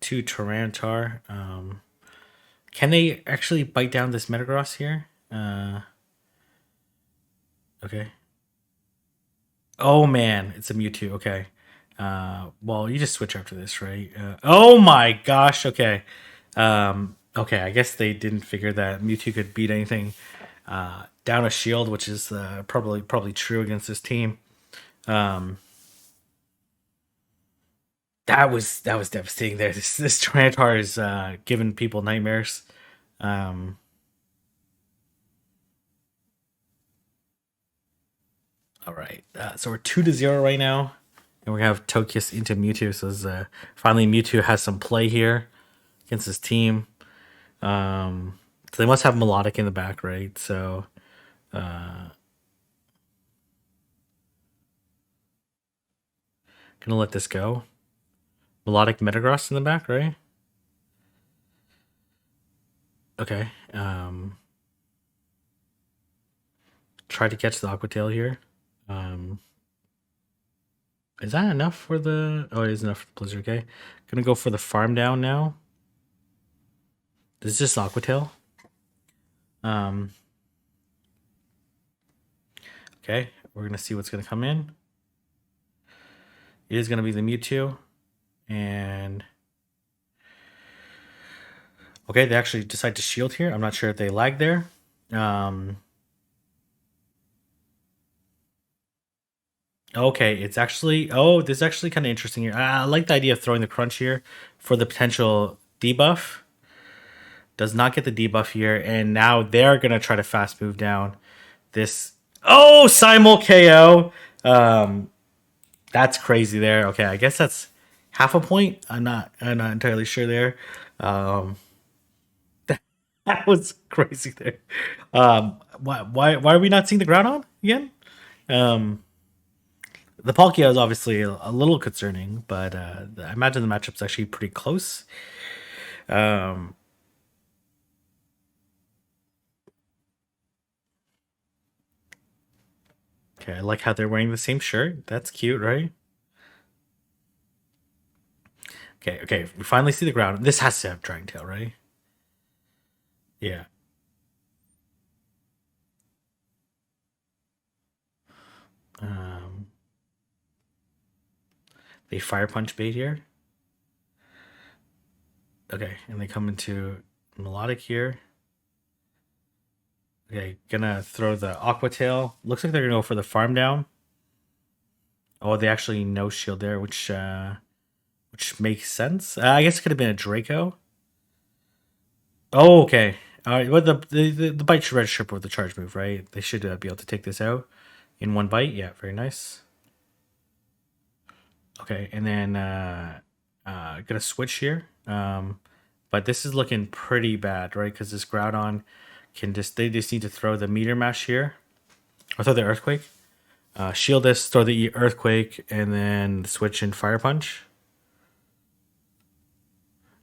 to Tyranitar. Can they actually bite down this Metagross here? Okay. Oh man, it's a Mewtwo. Okay. Well, you just switch after this, right? Oh my gosh. Okay. Okay, I guess they didn't figure that Mewtwo could beat anything down a shield, which is probably true against this team. That was devastating. There, this Tyranitar is giving people nightmares. Um, all right, so we're 2-0 right now, And we're gonna have Tokius into Mewtwo. So finally Mewtwo has some play here against his team. So they must have Melodic in the back, right? So gonna let this go. Melodic Metagross in the back, right? Okay. Try to catch the Aqua Tail here. Um, is that enough for the? Oh, it is enough for the Blizzard. Okay, gonna go for the farm down now. This is just Aqua Tail. Okay, we're gonna see what's gonna come in. It is gonna be the Mewtwo, and okay, they actually decide to shield here. I'm not sure if they lag there. Okay, it's actually this is actually kind of interesting here. I like the idea of throwing the crunch here for the potential debuff. Does not get the debuff here, and now they're gonna try to fast move down this. Oh, simul KO. That's crazy there. Okay, I guess that's half a point. I'm not entirely sure there. Um, that was crazy there. Why are we not seeing the ground on again? Um, the Palkia is obviously a little concerning, but I imagine the matchup's actually pretty close. Um, okay, I like how they're wearing the same shirt. That's cute, right? Okay. We finally see the ground. This has to have Dragon Tail, right? Yeah. Um, they fire punch bait here. Okay, and they come into melodic here. Okay, gonna throw the Aqua Tail. Looks like they're gonna go for the farm down. Oh, they actually no shield there, which makes sense. I guess it could have been a Draco. Oh, okay. All right. Well, the bite should register with the charge move, right? They should be able to take this out in one bite. Yeah, very nice. Okay, and then gonna switch here. But this is looking pretty bad, right? Because this Groudon they just need to throw the Meteor Mash here, or throw the Earthquake. Shield this, throw the Earthquake, and then switch in Fire Punch.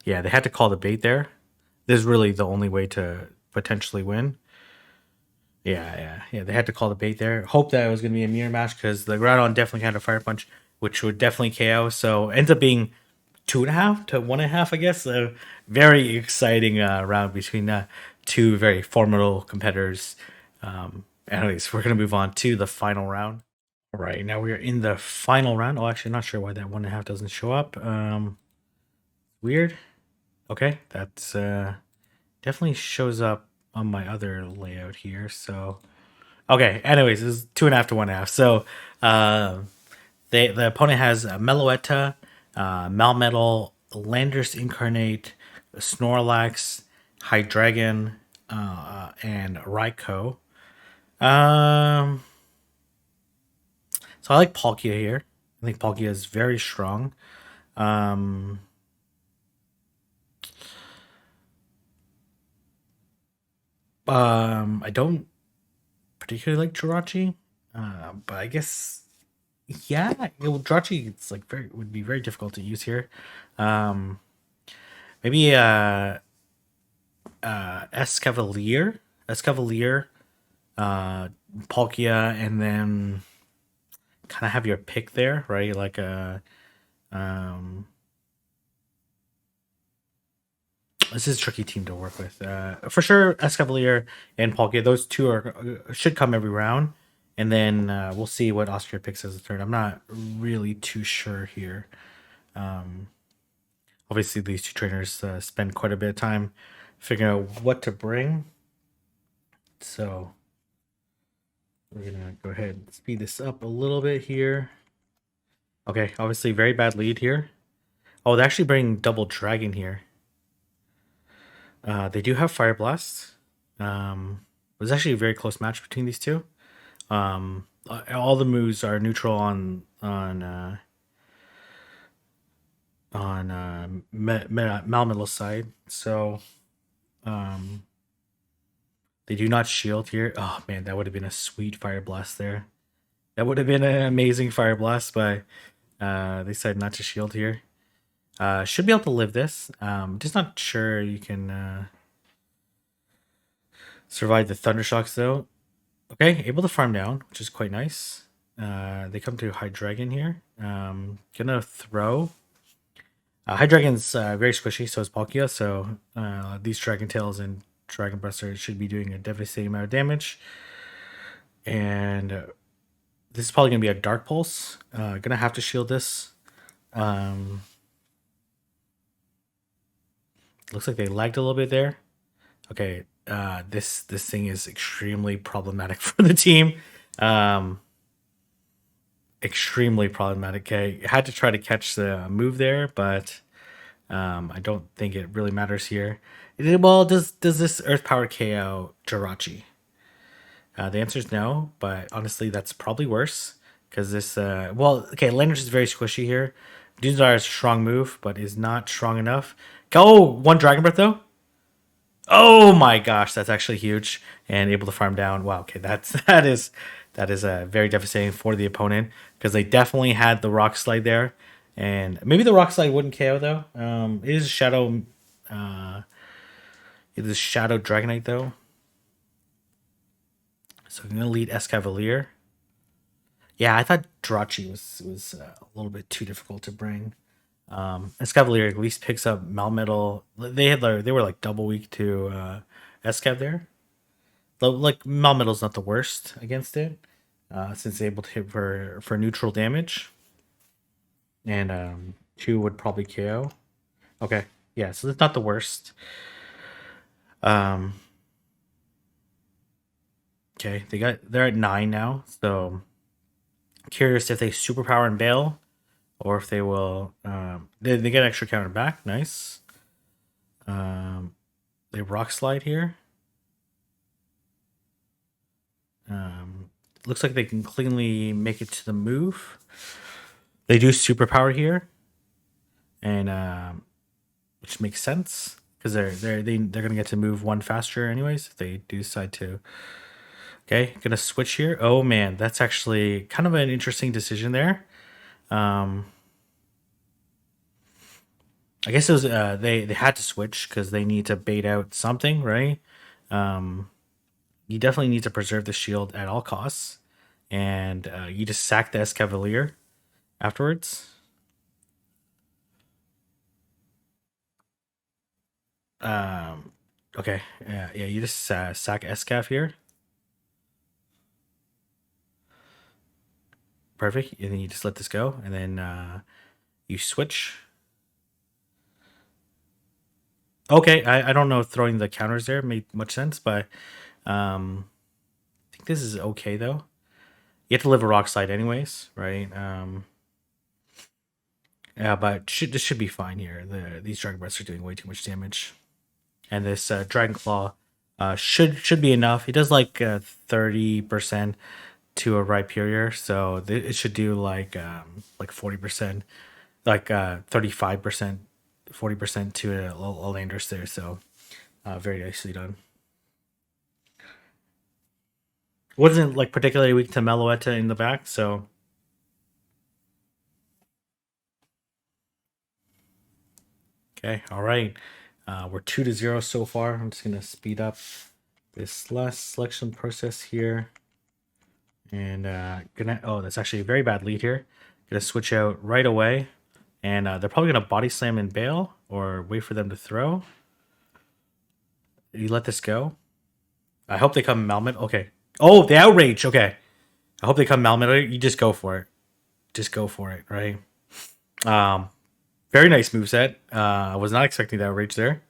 Yeah, they had to call the bait there. This is really the only way to potentially win. Yeah. They had to call the bait there. Hope that it was going to be a Mirror Match because the Groudon definitely had a Fire Punch, which would definitely KO. So ends up being 2.5 to 1.5, I guess. A very exciting round between two very formidable competitors. Anyways, we're going to move on to the final round. All right, now we are in the final round. Oh, actually, not sure why that 1.5 doesn't show up. Weird. Okay, that's definitely shows up on my other layout here. So, okay. Anyways, this is 2.5 to 1.5. So, the opponent has Meloetta, Malmetal, Landers Incarnate, Snorlax, Hydreigon, and Raikou. Um, so I like Palkia here. I think Palkia is very strong. Um, I don't particularly like Jirachi, but I guess yeah, Jirachi it's like very would be very difficult to use here. Um, maybe Escavalier, Palkia, and then kind of have your pick there, right? Like um, this is a tricky team to work with. For sure, Escavalier and Palkia, those two are should come every round, and then we'll see what Austria picks as a third. I'm not really too sure here. Um, Obviously, these two trainers spend quite a bit of time figuring out what to bring. So we're gonna go ahead and speed this up a little bit here. Okay, obviously very bad lead here. Oh, they actually bring double dragon here. They do have Fire Blast. It was actually a very close match between these two. All the moves are neutral on on Malmetal's side. So they do not shield here. Oh man, that would have been a sweet fire blast there. That would have been an amazing fire blast, but they decided not to shield here. Should be able to live this. Just not sure you can survive the thunder shocks though. Okay, able to farm down, which is quite nice. They come to High Dragon here. Gonna throw. High Dragon's very squishy, so is Palkia. So these Dragon Tails and Dragon Breaster should be doing a devastating amount of damage. And this is probably gonna be a Dark Pulse. Gonna have to shield this. Looks like they lagged a little bit there. Okay, this thing is extremely problematic for the team. Extremely problematic. Okay, had to try to catch the move there, but I don't think it really matters here. Well, does this Earth Power KO Jirachi? The answer is no, but honestly, that's probably worse because this. Well, okay, Landrace is very squishy here. Doomsdar is a strong move, but is not strong enough. Go one Dragon Breath though. Oh my gosh, that's actually huge and able to farm down. Wow, okay, that is very devastating for the opponent because they definitely had the Rock Slide there, and maybe the Rock Slide wouldn't KO though. It is Shadow. It is Shadow Dragonite though, so I'm gonna lead Escavalier. Yeah, I thought Jirachi was a little bit too difficult to bring. Escavalier at least picks up Malmetal. They were like double weak to Escav there. Though like Malmetal's not the worst against it, since it's able to hit for neutral damage. And two would probably KO. Okay, yeah, so it's not the worst. Um, okay, they're at 9 now, so curious if they superpower and bail, or if they will. They get extra counter back. Nice. They rock slide here. Looks like they can cleanly make it to the move. They do superpower here, and which makes sense because they're gonna get to move one faster anyways if they do decide to. Okay, gonna switch here. Oh man, that's actually kind of an interesting decision there. I guess it was they had to switch because they need to bait out something, right? You definitely need to preserve the shield at all costs, and you just sack the Escavalier afterwards. Um, okay, yeah, you just sack Escav here. Perfect, and then you just let this go, and then you switch. Okay, I don't know if throwing the counters there made much sense, but I think this is okay though. You have to live a rock slide anyways, right? Yeah, but this should be fine here. These Dragon Breaths are doing way too much damage, and this Dragon Claw should be enough. It does like 30% to a Rhyperior, so it should do like 40%, like 35%, 40% to a Landers there. So very nicely done. Wasn't like particularly weak to Meloetta in the back, so okay, all right. We're 2-0 so far. I'm just gonna speed up this last selection process here, and gonna. Oh, that's actually a very bad lead here. Gonna switch out right away, and they're probably gonna body slam and bail, or wait for them to throw. You let this go. I hope they come Malmet. Okay. Oh, the outrage. Okay. I hope they come Malmet. You just go for it. Just go for it, right? Um, Very nice moveset. I was not expecting that outrage there.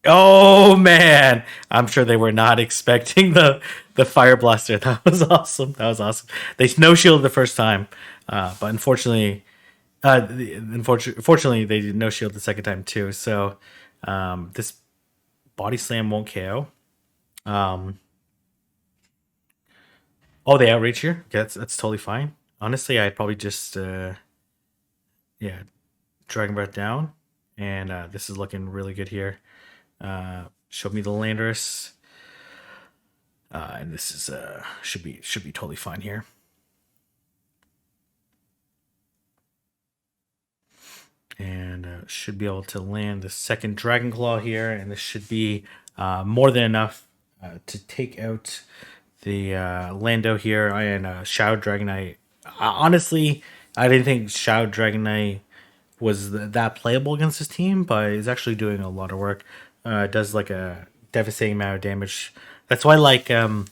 Oh man, I'm sure they were not expecting the fire blaster. That was awesome. That was awesome. They no shield the first time, but unfortunately, they did no shield the second time too. So this body slam won't KO. Oh, they outreach here. Okay, that's totally fine. Honestly, I'd probably just yeah Dragon Breath down, and this is looking really good here. Showed me the Landorus, and this is should be totally fine here. And should be able to land the second Dragon Claw here, and this should be more than enough to take out the Lando here and Shadow Dragonite. Honestly, I didn't think Shadow Dragonite was that playable against his team, but it's actually doing a lot of work. It does like a devastating amount of damage. That's why like some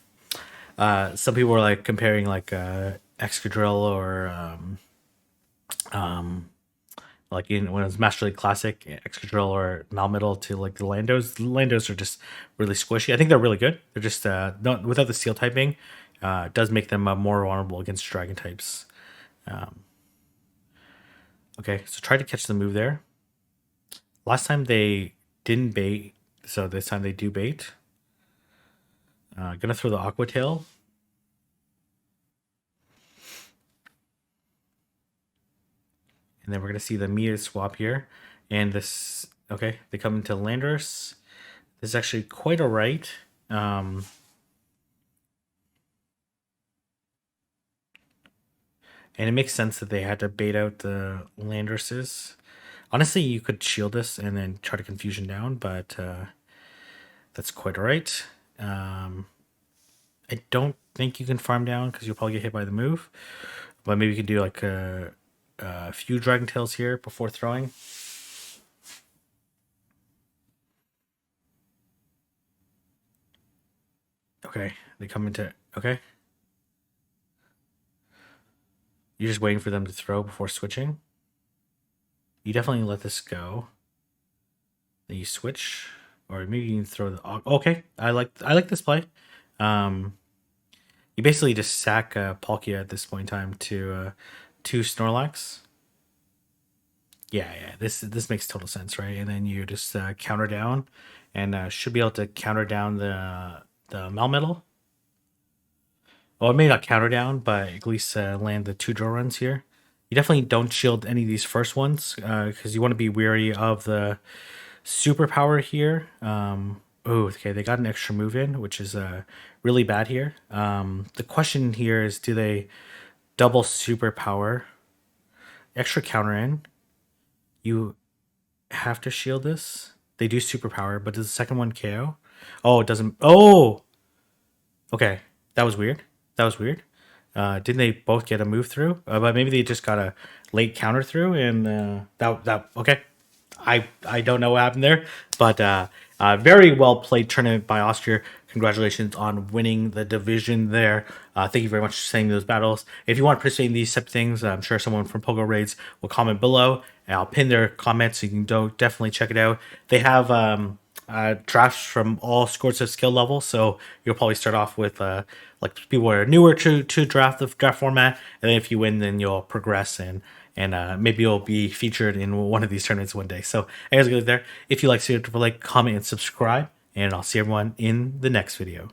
people were like comparing like Excadrill or like in when it was Master League Classic, Excadrill or Malmetal to like the Landos. The Landos are just really squishy. I think they're really good. They're just not without the Steel typing. It does make them more vulnerable against Dragon types. Okay, so try to catch the move there. Last time they didn't bait, so this time they do bait. Gonna throw the Aqua Tail. And then we're gonna see the Mia swap here. And this, okay, they come into Landorus. This is actually quite alright. And it makes sense that they had to bait out the Landorses. Honestly, you could shield this and then try to confusion down, but that's quite alright. I don't think you can farm down because you'll probably get hit by the move. But maybe you can do like a few Dragon Tails here before throwing. Okay, they come into... Okay. You're just waiting for them to throw before switching. You definitely let this go. Then you switch. Or maybe you can throw the... Okay, I like this play. You basically just sack Palkia at this point in time to 2 Snorlax. Yeah, this makes total sense, right? And then you just counter down, and should be able to counter down the Melmetal. Well, it may not counter down, but at least land the 2 draw runs here. You definitely don't shield any of these first ones because you want to be wary of the superpower here. Oh, okay, they got an extra move in, which is really bad here. The question here is, do they double superpower, extra counter in? You have to shield this. They do superpower, but does the second one KO? Oh, it doesn't. Oh, okay, that was weird. That was weird. Didn't they both get a move through? But maybe they just got a late counter through, and that okay. I don't know what happened there, but very well played tournament by Austria. Congratulations on winning the division there. Thank you very much for saying those battles. If you want to participate in these type of things, I'm sure someone from Pogo Raids will comment below, and I'll pin their comments so you can definitely check it out. They have drafts from all sorts of skill levels, so you'll probably start off with like people are newer to draft the draft format, and then if you win, then you'll progress and maybe you'll be featured in one of these tournaments one day. So, anyways, go there. If you like, comment and subscribe, and I'll see everyone in the next video.